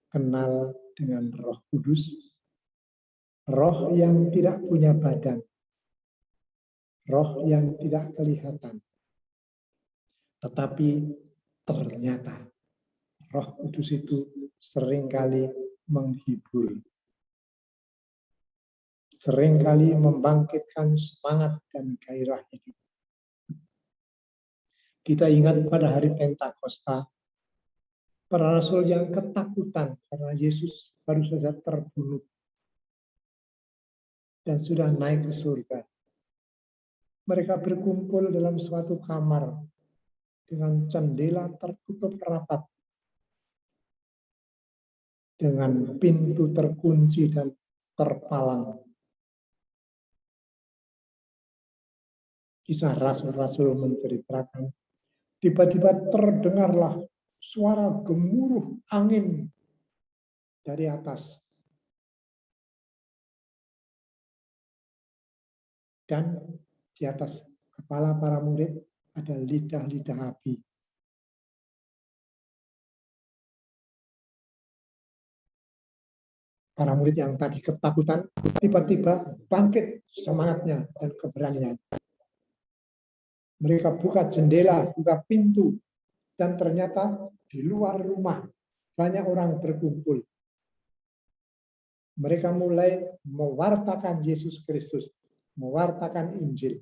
kenal dengan Roh Kudus, Roh yang tidak punya badan, Roh yang tidak kelihatan. Tetapi ternyata Roh Kudus itu seringkali menghibur, seringkali membangkitkan semangat dan gairah hidup. Kita ingat pada hari Pentakosta, para rasul yang ketakutan karena Yesus baru saja terbunuh dan sudah naik ke surga. Mereka berkumpul dalam suatu kamar dengan jendela tertutup rapat, dengan pintu terkunci dan terpalang. Kisah Rasul-Rasul menceritakan, tiba-tiba terdengarlah suara gemuruh angin dari atas. Dan di atas kepala para murid ada lidah-lidah api. Para murid yang tadi ketakutan, tiba-tiba bangkit semangatnya dan keberanian. Mereka buka jendela, buka pintu, dan ternyata di luar rumah banyak orang berkumpul. Mereka mulai mewartakan Yesus Kristus, mewartakan Injil.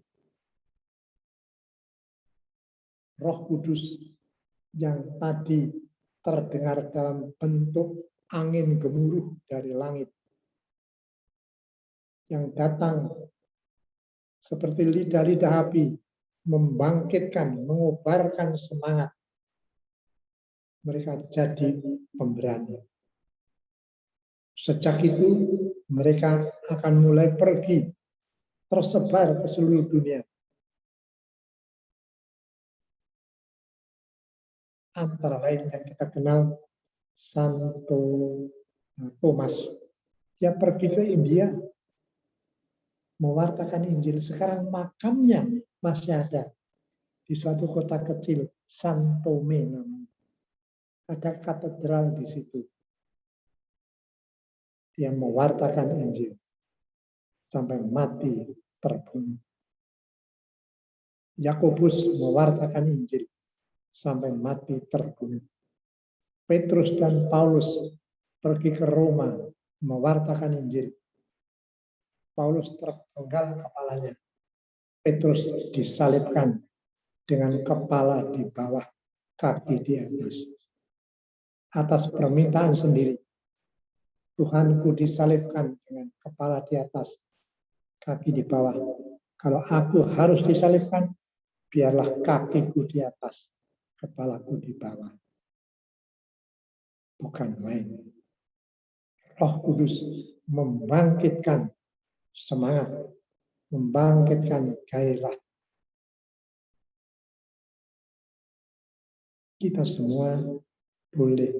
Roh Kudus yang tadi terdengar dalam bentuk angin gemuruh dari langit, yang datang seperti lidah-lidah api, membangkitkan, mengobarkan semangat. Mereka jadi pemberani. Sejak itu mereka akan mulai pergi, tersebar ke seluruh dunia. Antara lain yang kita kenal Santo Thomas. Dia pergi ke India, mewartakan Injil. Sekarang makamnya masih ada di suatu kota kecil, San Tome namanya. Ada katedral di situ. Dia mewartakan Injil sampai mati terbunuh. Yakobus mewartakan Injil sampai mati terbunuh. Petrus dan Paulus pergi ke Roma mewartakan Injil. Paulus terpenggal kepalanya. Petrus disalibkan dengan kepala di bawah, kaki di atas. Atas permintaan sendiri. Tuhanku disalibkan dengan kepala di atas, kaki di bawah. Kalau aku harus disalibkan, biarlah kakiku di atas, kepalaku di bawah. Bukan main. Roh Kudus membangkitkan semangat membangkitkan gairah kita semua boleh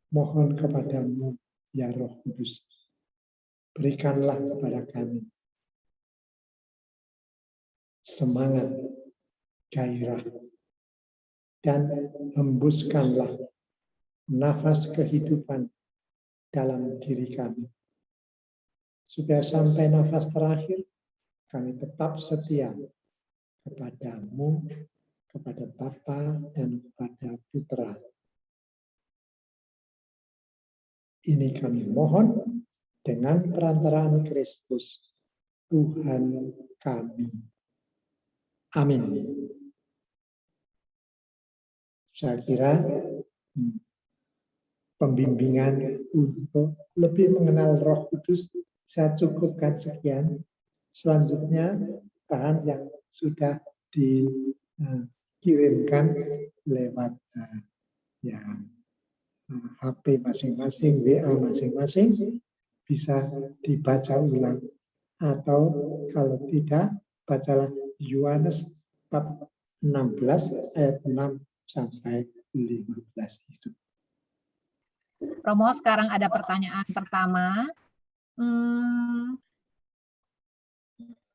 mohon kepadamu, ya Roh Kudus. Berikanlah kepada kami semangat, gairah, dan hembuskanlah nafas kehidupan dalam diri kami. Supaya sampai nafas terakhir, kami tetap setia kepadamu, kepada Bapa dan kepada Putra. Ini kami mohon dengan perantaraan Kristus, Tuhan kami. Amin. Saya kira pembimbingan untuk lebih mengenal Roh Kudus saya cukupkan sekian. Selanjutnya bahan yang sudah dikirimkan lewat HP masing-masing, WA masing-masing bisa dibaca ulang. Atau kalau tidak, bacalah Yohanes bab 16 ayat 6 sampai 15 itu. Romo, sekarang ada pertanyaan pertama.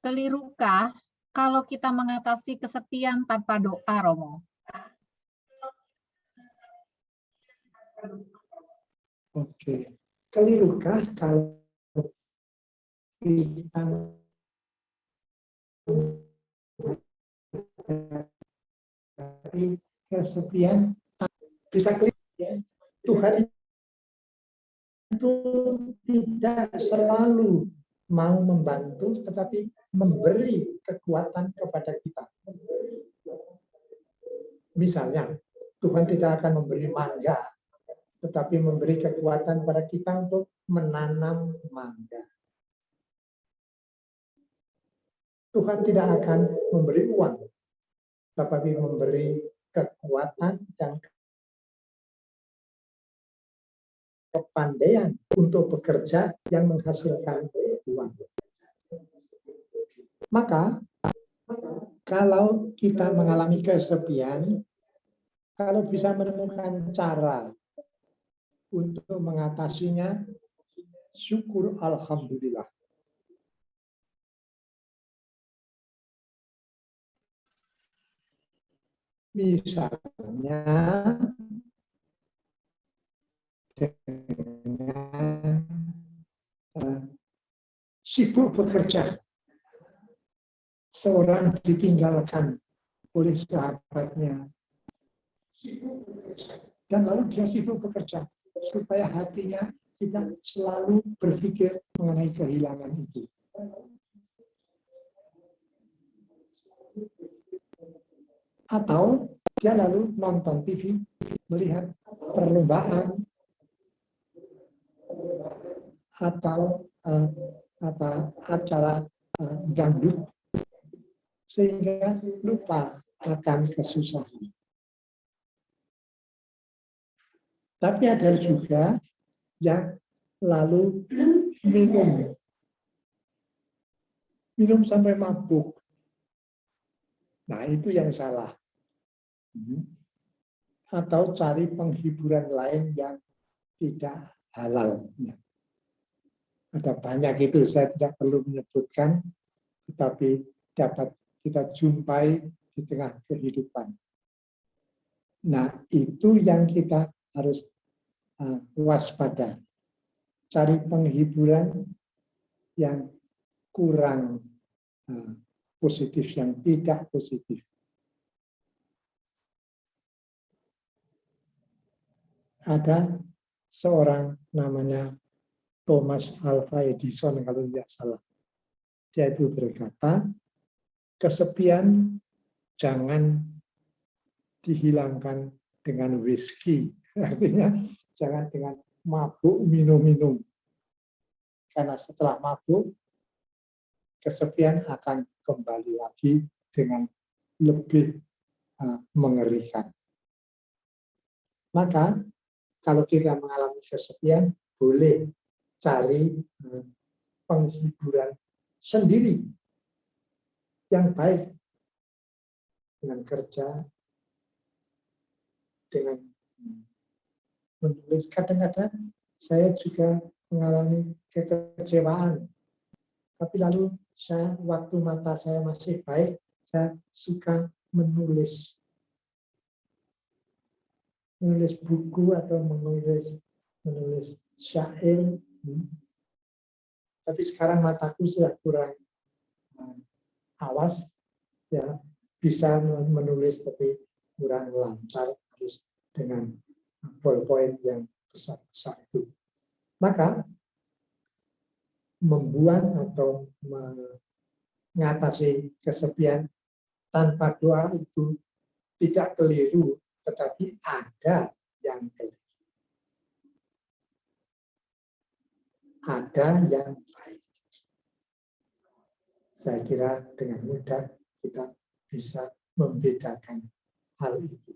Kelirukah kalau kita mengatasi kesepian tanpa doa, Romo? Oke, kelirukah kalau kita kesepian bisa keliru? Tuhan itu tidak selalu mau membantu, tetapi memberi kekuatan kepada kita. Misalnya, Tuhan tidak akan memberi mangga, tetapi memberi kekuatan pada kita untuk menanam mangga. Tuhan tidak akan memberi uang, tetapi memberi kekuatan dan kepandaian untuk bekerja yang menghasilkan uang. Maka, kalau kita mengalami kesepian, kalau bisa menemukan cara untuk mengatasinya, syukur alhamdulillah. Misalnya dengan sibuk bekerja, seorang ditinggalkan oleh sahabatnya, dan lalu dia sibuk bekerja supaya hatinya tidak selalu berpikir mengenai kehilangan itu. Atau dia lalu nonton TV, melihat perlombaan atau acara dangdut, sehingga lupa akan kesusahan. Tapi ada juga yang lalu minum sampai mabuk. Nah, itu yang salah. Atau cari penghiburan lain yang tidak halal. Ada banyak itu, saya tidak perlu menyebutkan, tetapi dapat kita jumpai di tengah kehidupan. Nah, itu yang kita harus waspada. Cari penghiburan yang kurang positif, yang tidak positif. Ada seorang namanya Thomas Alva Edison, kalau tidak salah. Dia itu berkata, kesepian jangan dihilangkan dengan whisky. Artinya jangan dengan mabuk minum-minum. Karena setelah mabuk, kesepian akan kembali lagi dengan lebih mengerikan. Maka kalau kita mengalami kesepian, boleh cari penghiburan sendiri yang baik dengan kerja, dengan menulis. Kadang-kadang saya juga mengalami kekecewaan, tapi lalu waktu mata saya masih baik, saya suka menulis buku atau menulis syair. Tapi sekarang mataku sudah kurang awas, ya bisa menulis tapi kurang lancar, harus dengan ballpoint yang besar-besar itu. Maka membuang atau mengatasi kesepian tanpa doa itu tidak keliru, tetapi ada yang keliru. Ada yang baik. Saya kira dengan mudah kita bisa membedakan hal itu.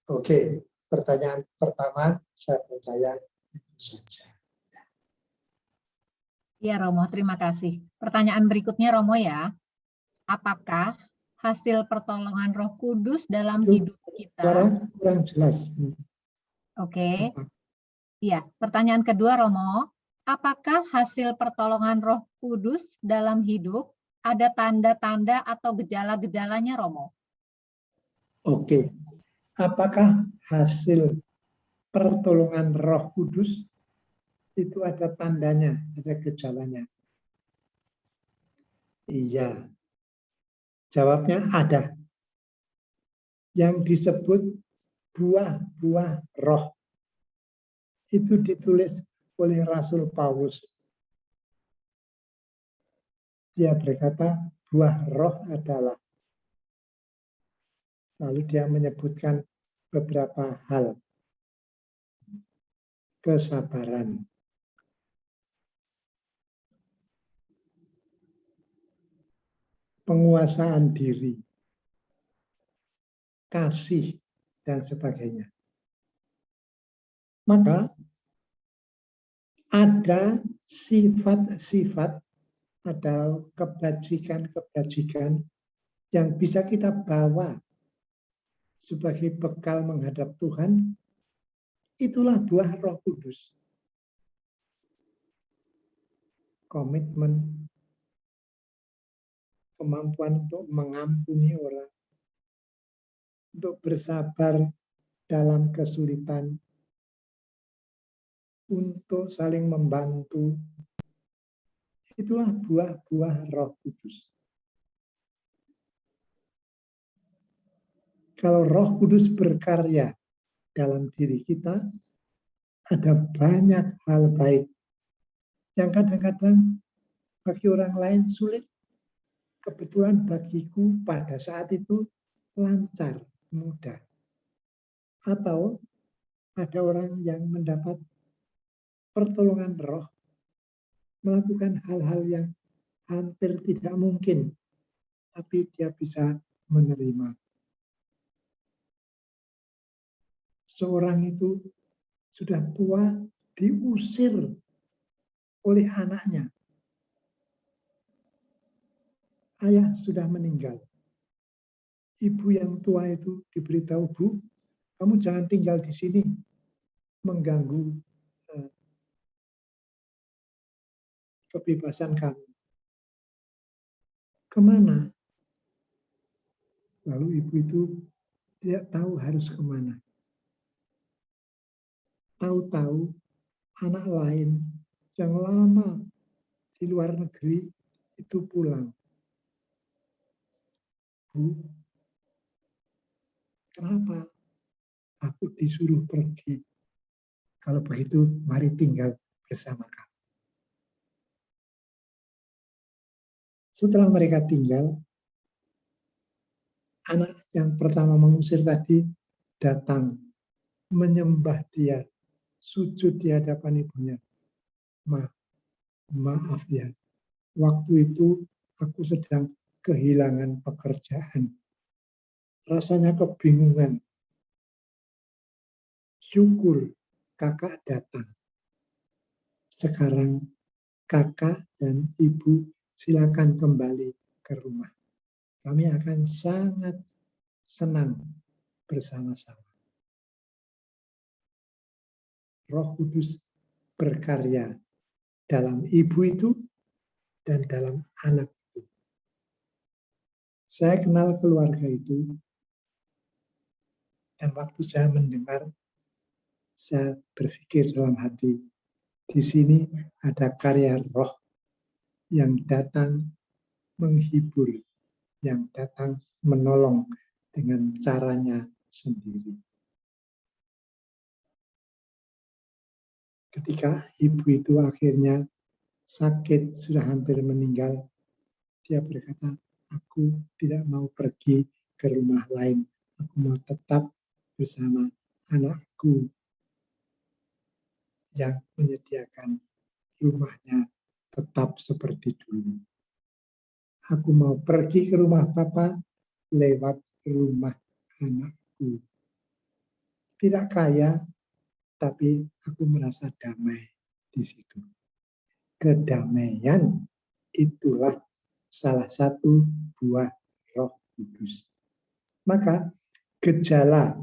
Oke, pertanyaan pertama saya percaya itu saja. Ya Romo, terima kasih. Pertanyaan berikutnya Romo ya. Apakah hasil pertolongan Roh Kudus dalam hidup kita? Kurang jelas. Oke. Iya, pertanyaan kedua Romo. Apakah hasil pertolongan Roh Kudus dalam hidup ada tanda-tanda atau gejala-gejalanya Romo? Oke. Apakah hasil pertolongan Roh Kudus itu ada tandanya, ada gejalanya? Iya. Jawabnya ada. Yang disebut buah-buah roh. Itu ditulis oleh Rasul Paulus. Dia berkata, buah roh adalah. Lalu dia menyebutkan beberapa hal. Kesabaran, penguasaan diri, kasih, dan sebagainya. Maka ada sifat-sifat atau kebajikan-kebajikan yang bisa kita bawa sebagai bekal menghadap Tuhan. Itulah buah Roh Kudus. Komitmen, kemampuan untuk mengampuni orang, untuk bersabar dalam kesulitan, untuk saling membantu. Itulah buah-buah Roh Kudus. Kalau Roh Kudus berkarya dalam diri kita, ada banyak hal baik yang kadang-kadang bagi orang lain sulit. Kebetulan bagiku pada saat itu lancar, mudah. Atau ada orang yang mendapat pertolongan roh, melakukan hal-hal yang hampir tidak mungkin, tapi dia bisa menerima. Seorang itu sudah tua, diusir oleh anaknya. Ayah sudah meninggal. Ibu yang tua itu diberitahu, Bu, kamu jangan tinggal di sini, mengganggu kebebasan kamu. Kemana? Lalu ibu itu tidak tahu harus kemana. Tahu-tahu anak lain yang lama di luar negeri itu pulang. Bu, kenapa aku disuruh pergi? Kalau begitu, mari tinggal bersama kami. Setelah mereka tinggal, anak yang pertama mengusir tadi datang menyembah dia, sujud di hadapan ibunya. Maaf ya, waktu itu aku sedang kehilangan pekerjaan. Rasanya kebingungan. Syukur kakak datang. Sekarang kakak dan ibu silakan kembali ke rumah. Kami akan sangat senang bersama-sama. Roh Kudus berkarya dalam ibu itu dan dalam anak itu. Saya kenal keluarga itu, dan waktu saya mendengar, saya berpikir dalam hati, di sini ada karya roh yang datang menghibur, yang datang menolong dengan caranya sendiri. Ketika ibu itu akhirnya sakit, sudah hampir meninggal, dia berkata, aku tidak mau pergi ke rumah lain, aku mau tetap bersama anakku yang menyediakan rumahnya tetap seperti dulu. Aku mau pergi ke rumah Papa lewat rumah anakku. Tidak kaya, tapi aku merasa damai di situ. Kedamaian itulah salah satu buah Roh Kudus. Maka gejala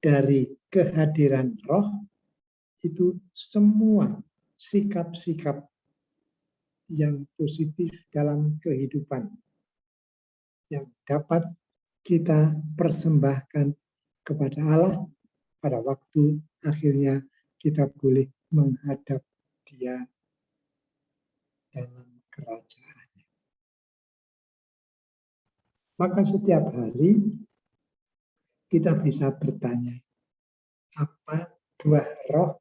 dari kehadiran roh itu semua sikap-sikap yang positif dalam kehidupan yang dapat kita persembahkan kepada Allah pada waktu akhirnya kita boleh menghadap Dia dalam kerajaannya. Maka setiap hari kita bisa bertanya, apa buah roh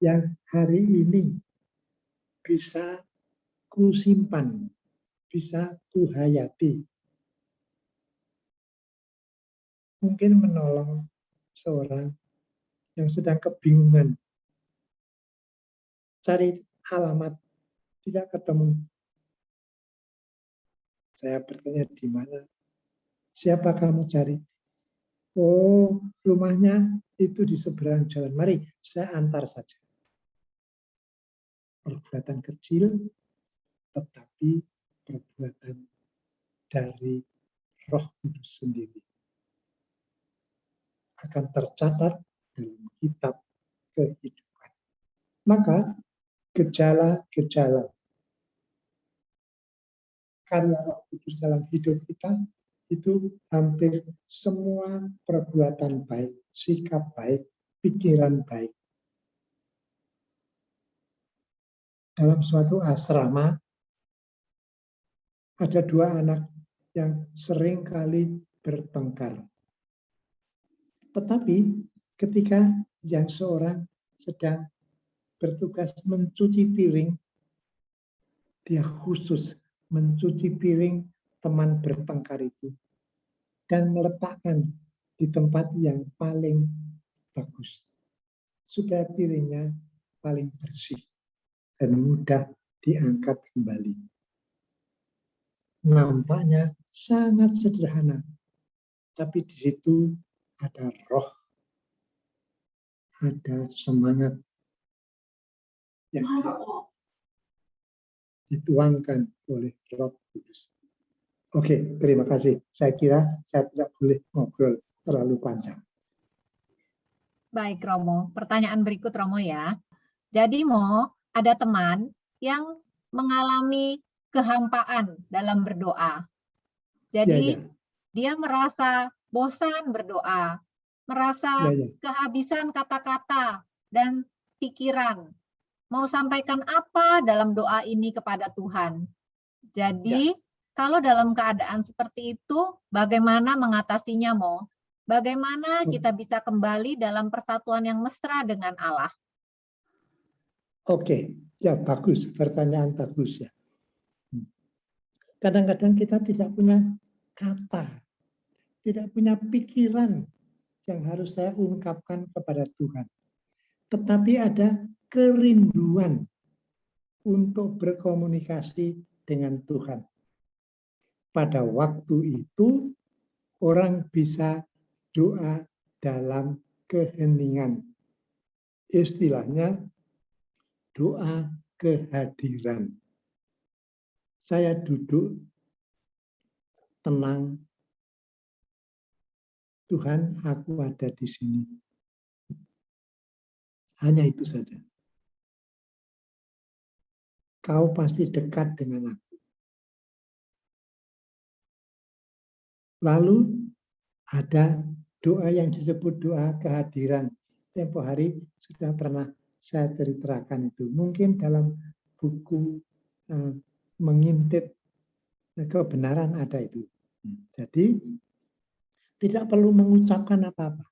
yang hari ini bisa ku simpan, bisa ku hayati. Mungkin menolong seorang yang sedang kebingungan, cari alamat, tidak ketemu. Saya bertanya, di mana? Siapa kamu cari? Oh, rumahnya itu di seberang jalan. Mari, saya antar saja. Perbuatan kecil, tetapi perbuatan dari Roh Kudus sendiri akan tercatat dalam kitab kehidupan. Maka gejala-gejala karya Roh Kudus dalam hidup kita itu hampir semua perbuatan baik, sikap baik, pikiran baik. Dalam suatu asrama ada dua anak yang sering kali bertengkar. Tetapi ketika yang seorang sedang bertugas mencuci piring, dia khusus mencuci piring teman bertengkar itu dan meletakkan di tempat yang paling bagus supaya piringnya paling bersih dan mudah diangkat kembali. Nampaknya sangat sederhana, tapi di situ ada roh, ada semangat yang dituangkan oleh Roh Kudus. Oke, terima kasih. Saya kira saya tidak boleh ngobrol terlalu panjang. Baik, Romo. Pertanyaan berikut, Romo ya. Jadi, Mo, ada teman yang mengalami kehampaan dalam berdoa. Jadi, dia merasa bosan berdoa, merasa kehabisan kata-kata dan pikiran. Mau sampaikan apa dalam doa ini kepada Tuhan. Jadi, kalau dalam keadaan seperti itu, bagaimana mengatasinya, Mo? Bagaimana kita bisa kembali dalam persatuan yang mesra dengan Allah? Oke, ya bagus, pertanyaan bagus ya. Kadang-kadang kita tidak punya kata, tidak punya pikiran yang harus saya ungkapkan kepada Tuhan. Tetapi ada kerinduan untuk berkomunikasi dengan Tuhan. Pada waktu itu, orang bisa doa dalam keheningan. Istilahnya, doa kehadiran. Saya duduk tenang. Tuhan, aku ada di sini. Hanya itu saja. Kau pasti dekat dengan aku. Lalu ada doa yang disebut doa kehadiran. Tempo hari sudah pernah saya ceritakan itu. Mungkin dalam buku mengintip kebenaran ada itu. Jadi tidak perlu mengucapkan apa-apa.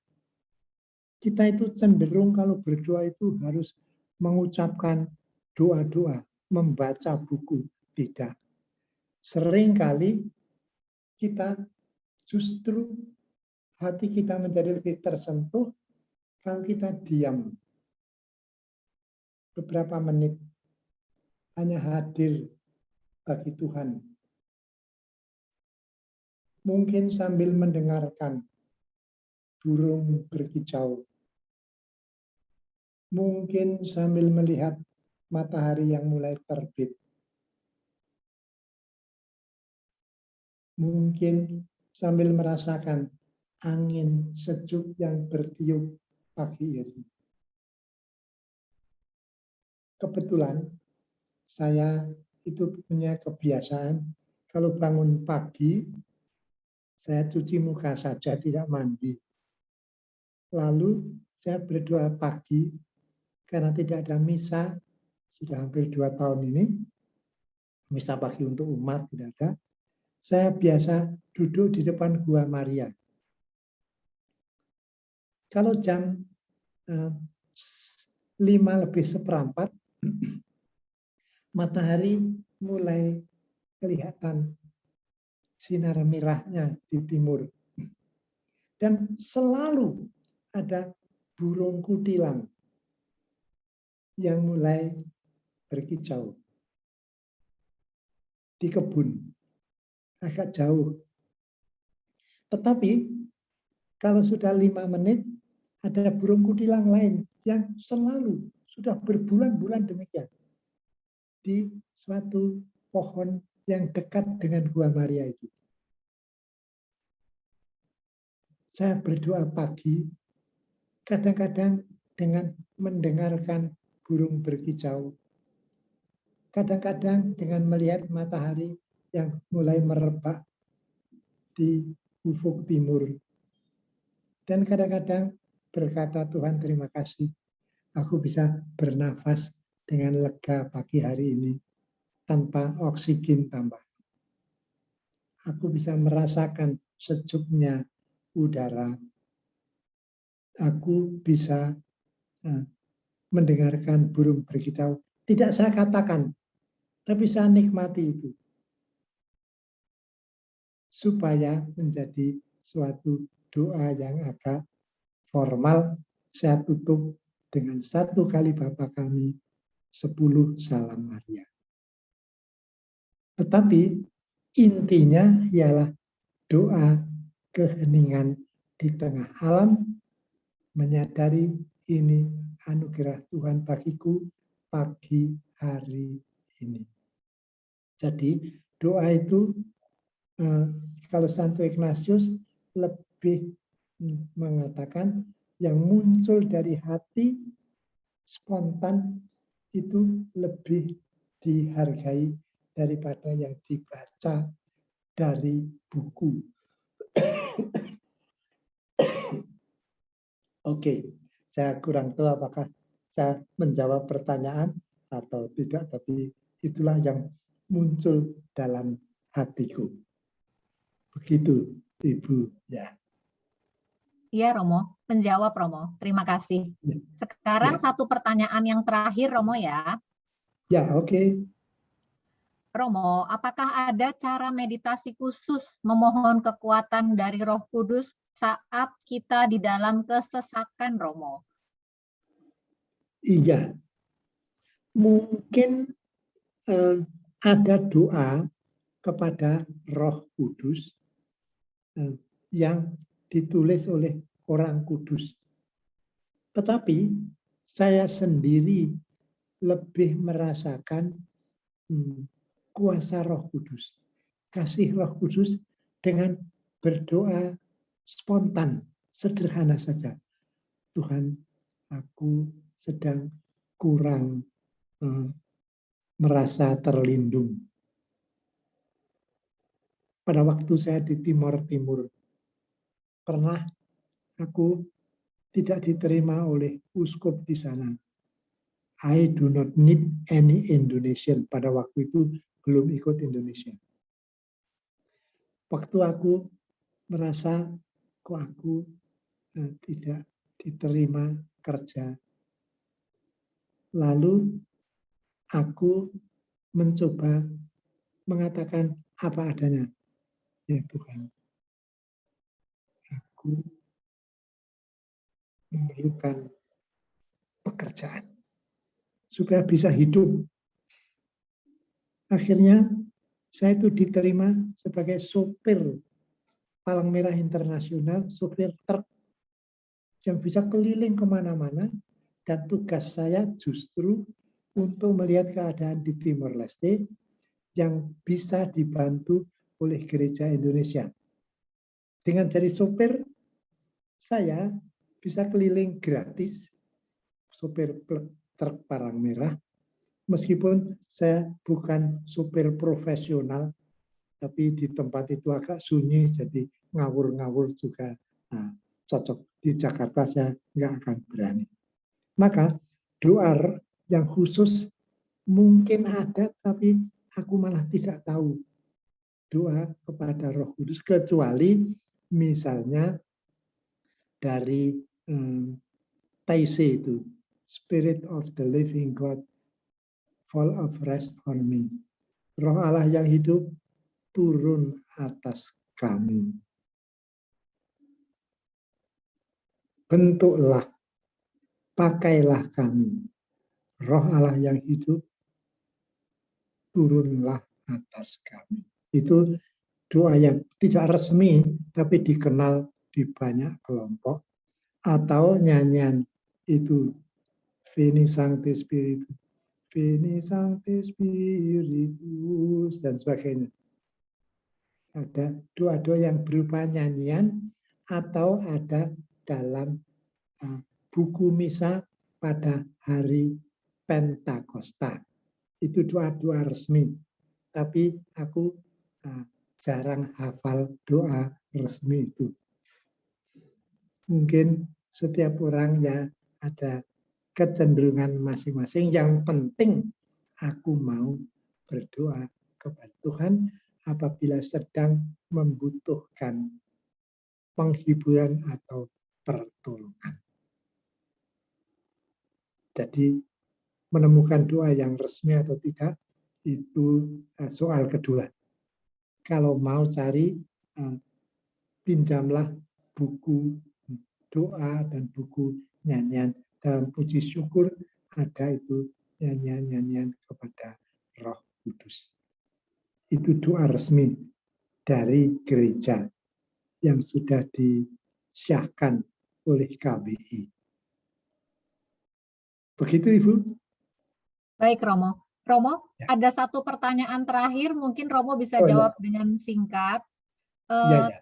Kita itu cenderung kalau berdoa itu harus mengucapkan doa-doa, membaca buku. Tidak. Seringkali kita justru hati kita menjadi lebih tersentuh kalau kita diam beberapa menit, hanya hadir bagi Tuhan. Mungkin sambil mendengarkan burung berkicau, mungkin sambil melihat matahari yang mulai terbit, mungkin sambil merasakan angin sejuk yang bertiup pagi ini. Kebetulan saya itu punya kebiasaan kalau bangun pagi, saya cuci muka saja, tidak mandi. Lalu saya berdoa pagi, karena tidak ada misa, sudah hampir 2 tahun ini, misa pagi untuk umat tidak ada. Saya biasa duduk di depan Gua Maria. Kalau jam 5:05, matahari mulai kelihatan sinar merahnya di timur. Dan selalu ada burung kutilang yang mulai berkicau di kebun, agak jauh. Tetapi kalau sudah 5 menit, ada burung kutilang lain yang selalu sudah berbulan-bulan demikian di suatu pohon yang dekat dengan Gua Maria itu. Saya berdoa pagi, kadang-kadang dengan mendengarkan burung berkicau, kadang-kadang dengan melihat matahari yang mulai merebak di ufuk timur. Dan kadang-kadang berkata, Tuhan terima kasih, aku bisa bernafas dengan lega pagi hari ini tanpa oksigen tambah. Aku bisa merasakan sejuknya udara. Aku bisa mendengarkan burung berkicau. Tidak saya katakan, tapi saya nikmati itu. Supaya menjadi suatu doa yang agak formal, saya tutup dengan 1 kali Bapa kami, 10 Salam Maria. Tetapi intinya ialah doa keheningan di tengah alam, menyadari ini anugerah Tuhan bagiku pagi hari ini. Jadi doa itu kalau Santo Ignatius lebih mengatakan yang muncul dari hati spontan itu lebih dihargai daripada yang dibaca dari buku. Oke, saya kurang tahu apakah saya menjawab pertanyaan atau tidak, tapi itulah yang muncul dalam hatiku. Begitu, Ibu. Ya. Iya, Romo. Menjawab, Romo. Terima kasih. Ya. Sekarang Ya. satu pertanyaan yang terakhir, Romo ya. Ya, oke. Romo, apakah ada cara meditasi khusus memohon kekuatan dari Roh Kudus saat kita di dalam kesesakan, Romo? Iya. Mungkin ada doa kepada Roh Kudus yang ditulis oleh orang kudus. Tetapi saya sendiri lebih merasakan kuasa Roh Kudus, kasih Roh Kudus dengan berdoa spontan, sederhana saja. Tuhan, aku sedang kurang merasa terlindung. Pada waktu saya di Timor Timur, pernah aku tidak diterima oleh uskup di sana. I do not need any Indonesian. Pada waktu itu belum ikut Indonesia. Waktu aku merasa kok aku tidak diterima kerja. Lalu aku mencoba mengatakan apa adanya. Ya Tuhan, aku memerlukan pekerjaan supaya bisa hidup. Akhirnya saya itu diterima sebagai sopir Palang Merah Internasional, sopir truk yang bisa keliling kemana-mana, dan tugas saya justru untuk melihat keadaan di Timor Leste yang bisa dibantu oleh Gereja Indonesia. Dengan jadi sopir, saya bisa keliling gratis, sopir truk Palang Merah, meskipun saya bukan sopir profesional, tapi di tempat itu agak sunyi, jadi ngawur-ngawur juga cocok. Di Jakarta saya nggak akan berani. Maka doa yang khusus mungkin ada, tapi aku malah tidak tahu doa kepada Roh Kudus, kecuali misalnya dari Taizé itu, Spirit of the Living God, fall of rest on me. Roh Allah yang hidup turun atas kami. Bentuklah, pakailah kami. Roh Allah yang hidup turunlah atas kami. Itu doa yang tidak resmi, tapi dikenal di banyak kelompok. Atau nyanyian itu, Veni Sancte Spiritus, Veni Sancte Spiritus, dan sebagainya. Ada doa-doa yang berupa nyanyian, atau ada dalam buku misa pada hari Pentakosta. Itu doa-doa resmi. Tapi aku jarang hafal doa resmi itu. Mungkin setiap orang ya ada kecenderungan masing-masing. Yang penting aku mau berdoa kepada Tuhan apabila sedang membutuhkan penghiburan atau pertolongan. Jadi menemukan doa yang resmi atau tidak itu soal kedua. Kalau mau cari, pinjamlah buku doa dan buku nyanyian. Dalam puji syukur ada itu nyanyian-nyanyian kepada Roh Kudus. Itu doa resmi dari gereja yang sudah disyahkan oleh KBI. Begitu Ibu. Baik Romo. Romo, Ya. ada satu pertanyaan terakhir, mungkin Romo bisa Oh, jawab ya. dengan singkat. Ya.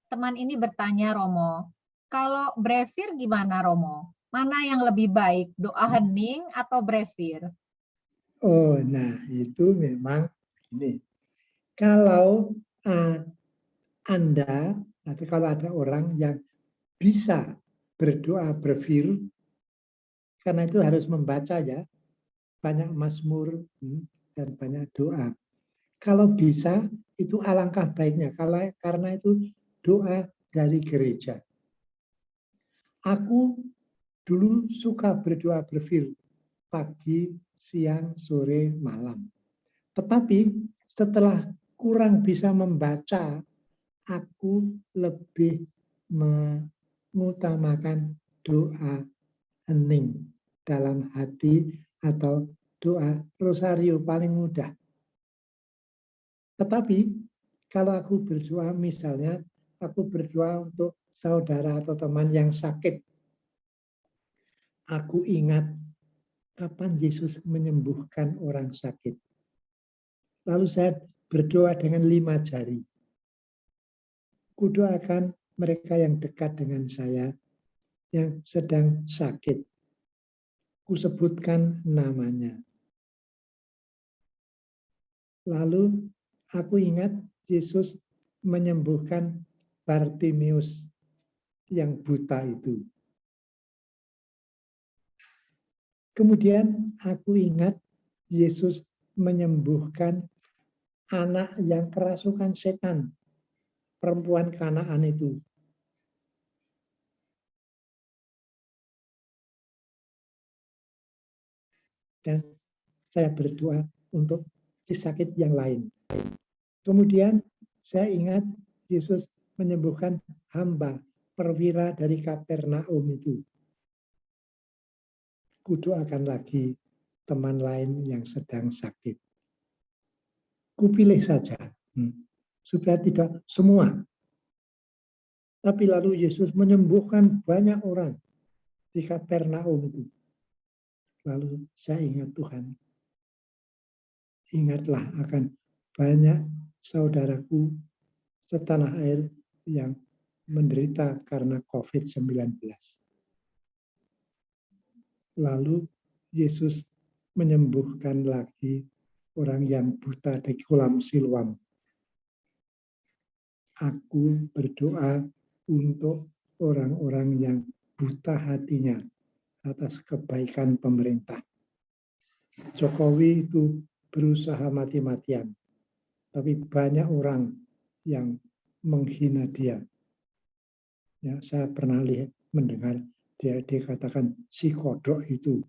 Teman ini bertanya Romo, kalau brevir gimana Romo? Mana yang lebih baik, doa hening atau brevir? Oh, nah itu memang ini. Kalau Anda atau kalau ada orang yang bisa berdoa brevir, karena itu harus membaca ya, banyak mazmur dan banyak doa. Kalau bisa itu alangkah baiknya, karena itu doa dari gereja. Aku dulu suka berdoa brevir pagi, siang, sore, malam. Tetapi setelah kurang bisa membaca, aku lebih mengutamakan doa hening dalam hati atau doa rosario paling mudah. Tetapi kalau aku berdoa, misalnya aku berdoa untuk saudara atau teman yang sakit, aku ingat kapan Yesus menyembuhkan orang sakit. Lalu saya berdoa dengan 5 jari. Kudoakan mereka yang dekat dengan saya, yang sedang sakit. Kusebutkan namanya. Lalu aku ingat Yesus menyembuhkan Bartimeus yang buta itu. Kemudian aku ingat Yesus menyembuhkan anak yang kerasukan setan, perempuan Kanaan itu. Dan saya berdoa untuk sakit yang lain. Kemudian saya ingat Yesus menyembuhkan hamba perwira dari Kapernaum itu. Kudoakan lagi teman lain yang sedang sakit. Kupilih saja, supaya tidak semua. Tapi lalu Yesus menyembuhkan banyak orang di Kapernaum itu. Lalu saya ingat Tuhan, ingatlah akan banyak saudaraku setanah air yang menderita karena COVID-19. Lalu Yesus menyembuhkan lagi orang yang buta di kolam Siloam. Aku berdoa untuk orang-orang yang buta hatinya atas kebaikan pemerintah. Jokowi itu berusaha mati-matian, tapi banyak orang yang menghina dia. Ya, saya pernah mendengar dia dikatakan si kodok itu.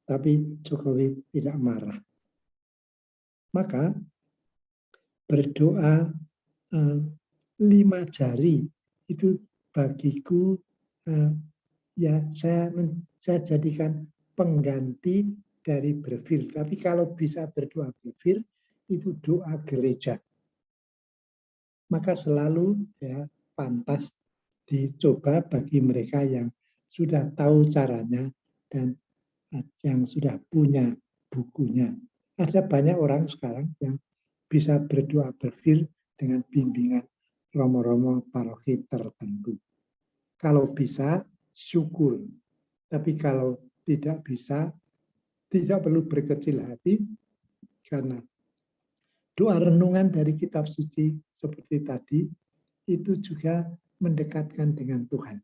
Tapi Jokowi tidak marah. Maka berdoa 5 jari itu bagiku ya saya jadikan pengganti dari berfir. Tapi kalau bisa berdoa berfir itu doa gereja. Maka selalu ya pantas dicoba bagi mereka yang sudah tahu caranya dan yang sudah punya bukunya. Ada banyak orang sekarang yang bisa berdoa berfir dengan bimbingan romo-romo paroki tertentu. Kalau bisa, syukur. Tapi kalau tidak bisa, tidak perlu berkecil hati, karena doa renungan dari kitab suci seperti tadi, itu juga mendekatkan dengan Tuhan.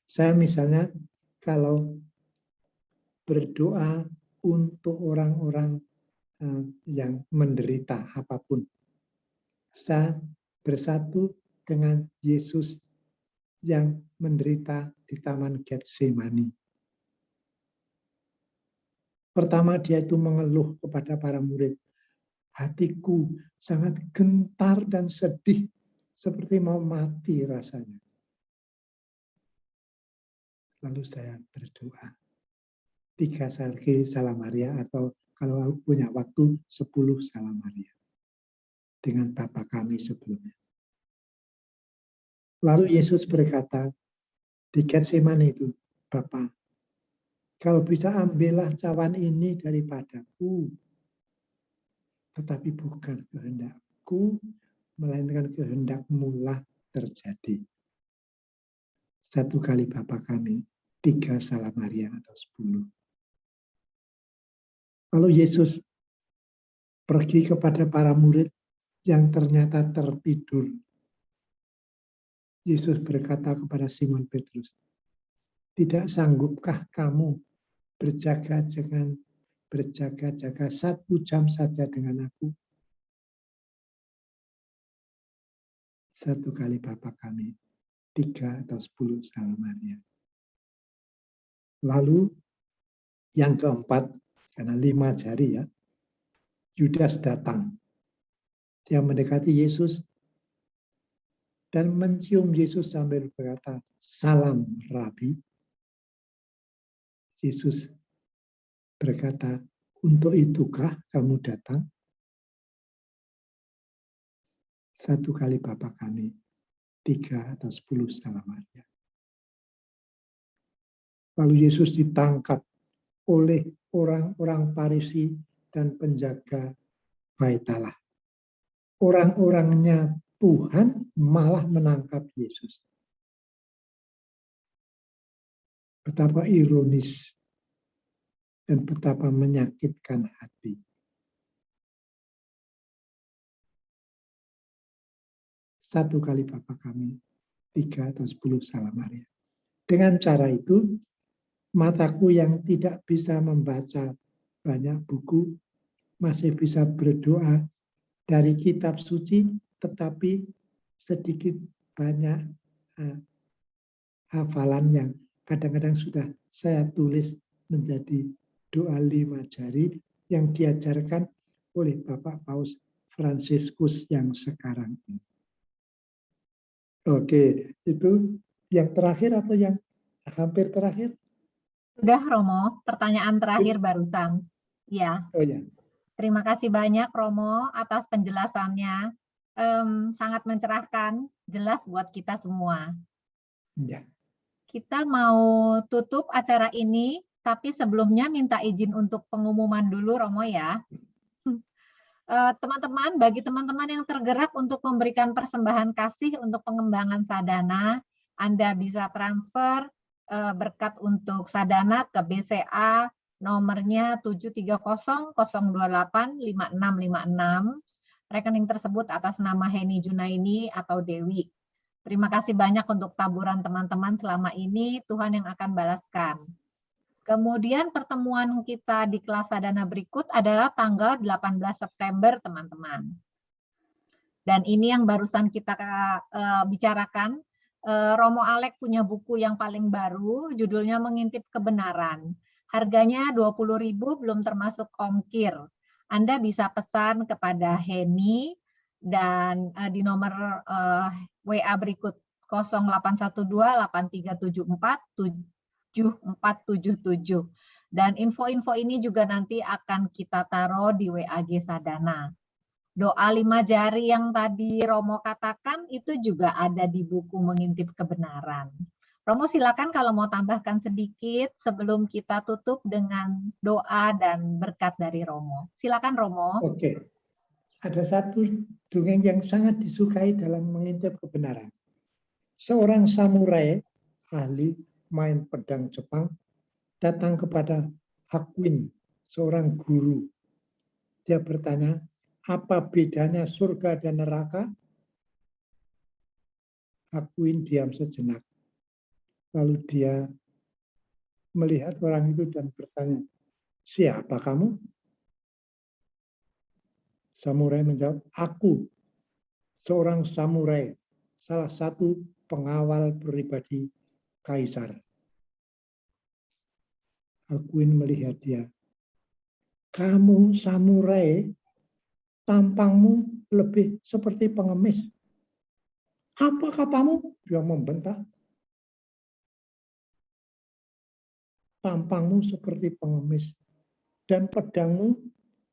Saya misalnya, kalau berdoa untuk orang-orang yang menderita apapun, saya bersatu dengan Yesus yang menderita di Taman Getsemani. Pertama dia itu mengeluh kepada para murid, hatiku sangat gentar dan sedih, seperti mau mati rasanya. Lalu saya berdoa, 3 kali Salam Maria, atau kalau punya waktu 10 Salam Maria dengan Bapa kami sebelumnya. Lalu Yesus berkata di Getsemani itu, Bapa, kalau bisa ambillah cawan ini daripadaku, tetapi bukan kehendakku, melainkan kehendak-Mu lah terjadi. 1 kali Bapa kami, 3 Salam Maria atau 10. Lalu Yesus pergi kepada para murid yang ternyata tertidur. Yesus berkata kepada Simon Petrus, tidak sanggupkah kamu berjaga-jaga 1 jam saja dengan aku? 1 kali Bapa kami, 3 atau 10 Salam Maria. Lalu yang keempat, karena 5 jari ya, Yudas datang. Dia mendekati Yesus dan mencium Yesus sambil berkata, salam Rabi. Yesus berkata, untuk itukah kamu datang? 1 kali Bapa kami, 3 atau 10 Salam Maria. Lalu Yesus ditangkap oleh orang-orang Farisi dan penjaga bait Allah. Orang-orangnya Tuhan malah menangkap Yesus. Betapa ironis dan betapa menyakitkan hati. Satu kali Bapa kami, 3 atau 10 salam Maria. Dengan cara itu, mataku yang tidak bisa membaca banyak buku, masih bisa berdoa dari kitab suci, tetapi sedikit banyak hafalan yang kadang-kadang sudah saya tulis menjadi doa 5 jari yang diajarkan oleh Bapak Paus Fransiskus yang sekarang ini. Oke, itu yang terakhir atau yang hampir terakhir? Sudah, Romo, pertanyaan terakhir barusan. Ya. Oh ya. Terima kasih banyak, Romo, atas penjelasannya. Sangat mencerahkan, jelas buat kita semua. Ya. Kita mau tutup acara ini, tapi sebelumnya minta izin untuk pengumuman dulu, Romo, ya. Teman-teman, bagi teman-teman yang tergerak untuk memberikan persembahan kasih untuk pengembangan Sadana, Anda bisa transfer berkat untuk Sadana ke BCA nomornya 730-028-5656. Rekening tersebut atas nama Heni Junaini atau Dewi. Terima kasih banyak untuk taburan teman-teman selama ini, Tuhan yang akan balaskan. Kemudian pertemuan kita di kelas Sadana berikut adalah tanggal 18 September, teman-teman. Dan ini yang barusan kita bicarakan, Romo Alek punya buku yang paling baru, judulnya Mengintip Kebenaran. Harganya 20.000, belum termasuk ongkir. Anda bisa pesan kepada Heni dan di nomor WA berikut 0812-8374-7477. Dan info-info ini juga nanti akan kita taruh di WAG Sadana. Doa 5 jari yang tadi Romo katakan itu juga ada di buku Mengintip Kebenaran. Romo silakan kalau mau tambahkan sedikit sebelum kita tutup dengan doa dan berkat dari Romo. Silakan, Romo. Oke. Ada satu dongeng yang sangat disukai dalam Mengintip Kebenaran. Seorang samurai ahli main pedang Jepang datang kepada Hakuin, seorang guru. Dia bertanya, apa bedanya surga dan neraka? Hakuin diam sejenak. Lalu dia melihat orang itu dan bertanya, siapa kamu? Samurai menjawab, aku, seorang samurai, salah satu pengawal pribadi kaisar. Hakuin melihat dia. Kamu samurai, tampangmu lebih seperti pengemis. Apa katamu? Dia membentak. Tampangmu seperti pengemis. Dan pedangmu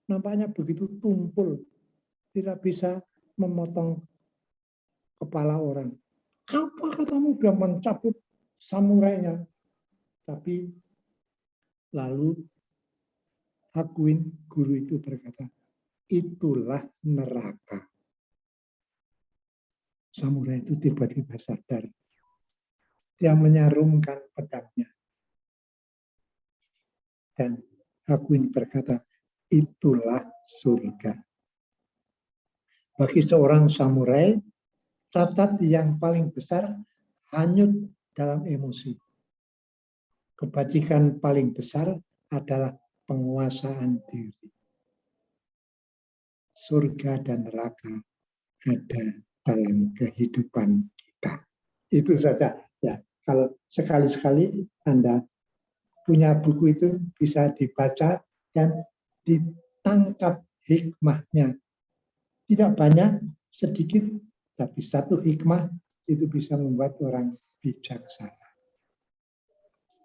nampaknya begitu tumpul. Tidak bisa memotong kepala orang. Apa katamu? Dia mencabut samurainya. Tapi lalu Hakuin, guru itu berkata, itulah neraka. Samurai itu tiba-tiba sadar. Dia menyarungkan pedangnya. Dan Hakuin berkata, itulah surga. Bagi seorang samurai, cacat yang paling besar hanyut dalam emosi. Kebajikan paling besar adalah penguasaan diri. Surga dan neraka ada dalam kehidupan kita. Itu saja. Ya, kalau sekali-sekali Anda punya buku itu bisa dibaca dan ditangkap hikmahnya. Tidak banyak, sedikit, tapi satu hikmah itu bisa membuat orang bijaksana.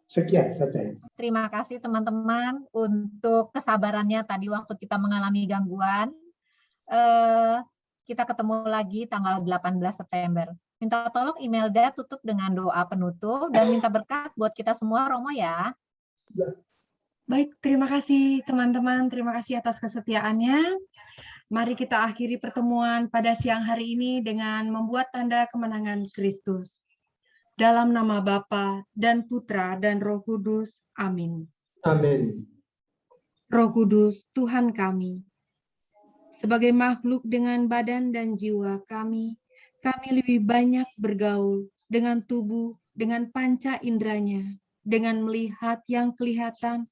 Sekian saja. Terima kasih teman-teman untuk kesabarannya tadi waktu kita mengalami gangguan. kita ketemu lagi tanggal 18 September. Minta tolong Imelda tutup dengan doa penutup dan minta berkat buat kita semua, Romo ya. Baik, terima kasih teman-teman. Terima kasih atas kesetiaannya. Mari kita akhiri pertemuan pada siang hari ini dengan membuat tanda kemenangan Kristus. Dalam nama Bapa dan Putra dan Roh Kudus. Amin. Amin. Roh Kudus, Tuhan kami, sebagai makhluk dengan badan dan jiwa kami lebih banyak bergaul dengan tubuh, dengan panca inderanya, dengan melihat yang kelihatan,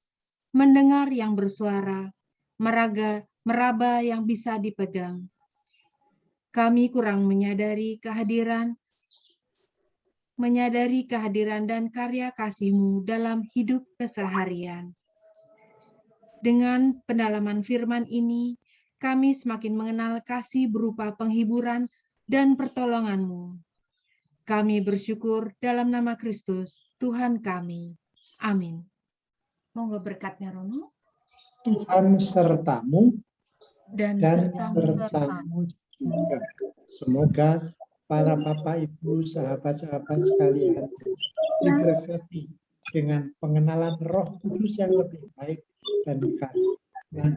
mendengar yang bersuara, meraba yang bisa dipegang. Kami kurang menyadari kehadiran dan karya kasih-Mu dalam hidup keseharian. Dengan pendalaman firman ini, kami semakin mengenal kasih berupa penghiburan dan pertolongan-Mu. Kami bersyukur dalam nama Kristus, Tuhan kami. Amin. Monggo berkatnya, Romo. Tuhan sertamu Dan dan sertamu. sertamu juga. Semoga para Bapak, Ibu, sahabat-sahabat sekalian diberkati dengan pengenalan Roh Kudus yang lebih baik dan dekat. Dan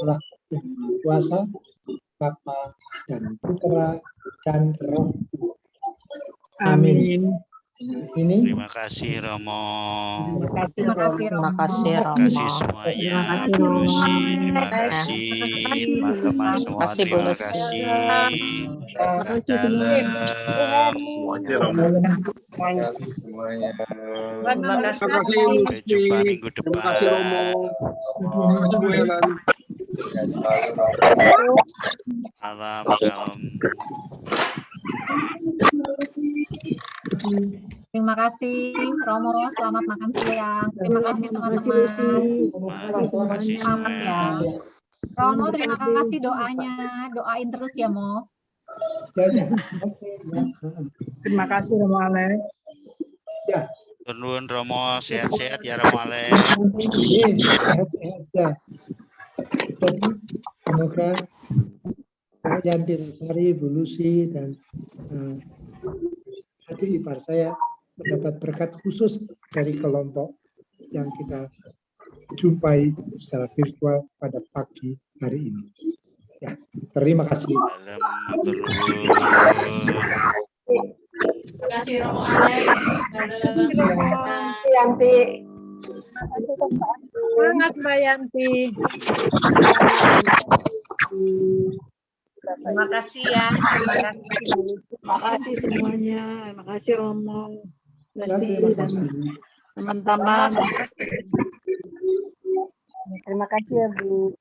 Allah yang Maha Kuasa, Bapa dan Putra dan Roh Kudus. Amin. Ini Terima kasih Romo. Terima kasih, Romo. Terima kasih, Terima Romo. kasih semuanya. Terima kasih, Bu Romo. Lucy, terima kasih teman-teman Terima semua. kasih, Bu Terima Lucy. kasih. Terima Kak Dalem. Terima kasih semuanya. Terima kasih. Sampai jumpa minggu Terima depan. kasih Romo. Terima kasih Bu Helen. Salam dalam. Terima kasih, Romo. Selamat makan siang. Terima kasih, teman-teman. Terima kasih Selamat ya. semua. Romo, terima kasih doanya. Doain terus ya, Mo. ya. Oke, ya. Terima kasih Romo Alex. Ya. Turun Romo, sehat-sehat ya Romo Alex. Amin. Sehat-sehat ya. Jadi, semoga Kak Yanti Lestari, Bu Lucy, dan adik ipar saya mendapat berkat khusus dari kelompok yang kita jumpai secara virtual pada pagi hari ini. Ya, terima kasih. Dalem terus. Terima kasih, Romo Alex. Yanti. Semangat Mbak Yanti. Terima kasih ya. Terima kasih semuanya. Terima kasih Romo. Ya, Lucy terima dan kasih. teman-teman. Terima kasih ya Bu.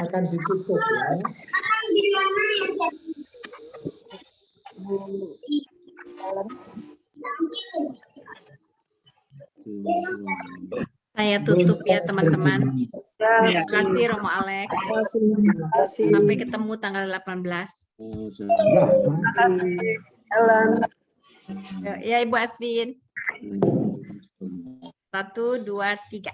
Akan ditutup ya. Saya tutup ya teman-teman. Ya. Terima kasih Romo Alex. Terima kasih. Sampai ketemu tanggal 18. Ya, Helen. Ya Ibu Asvin. 1, 2, 3.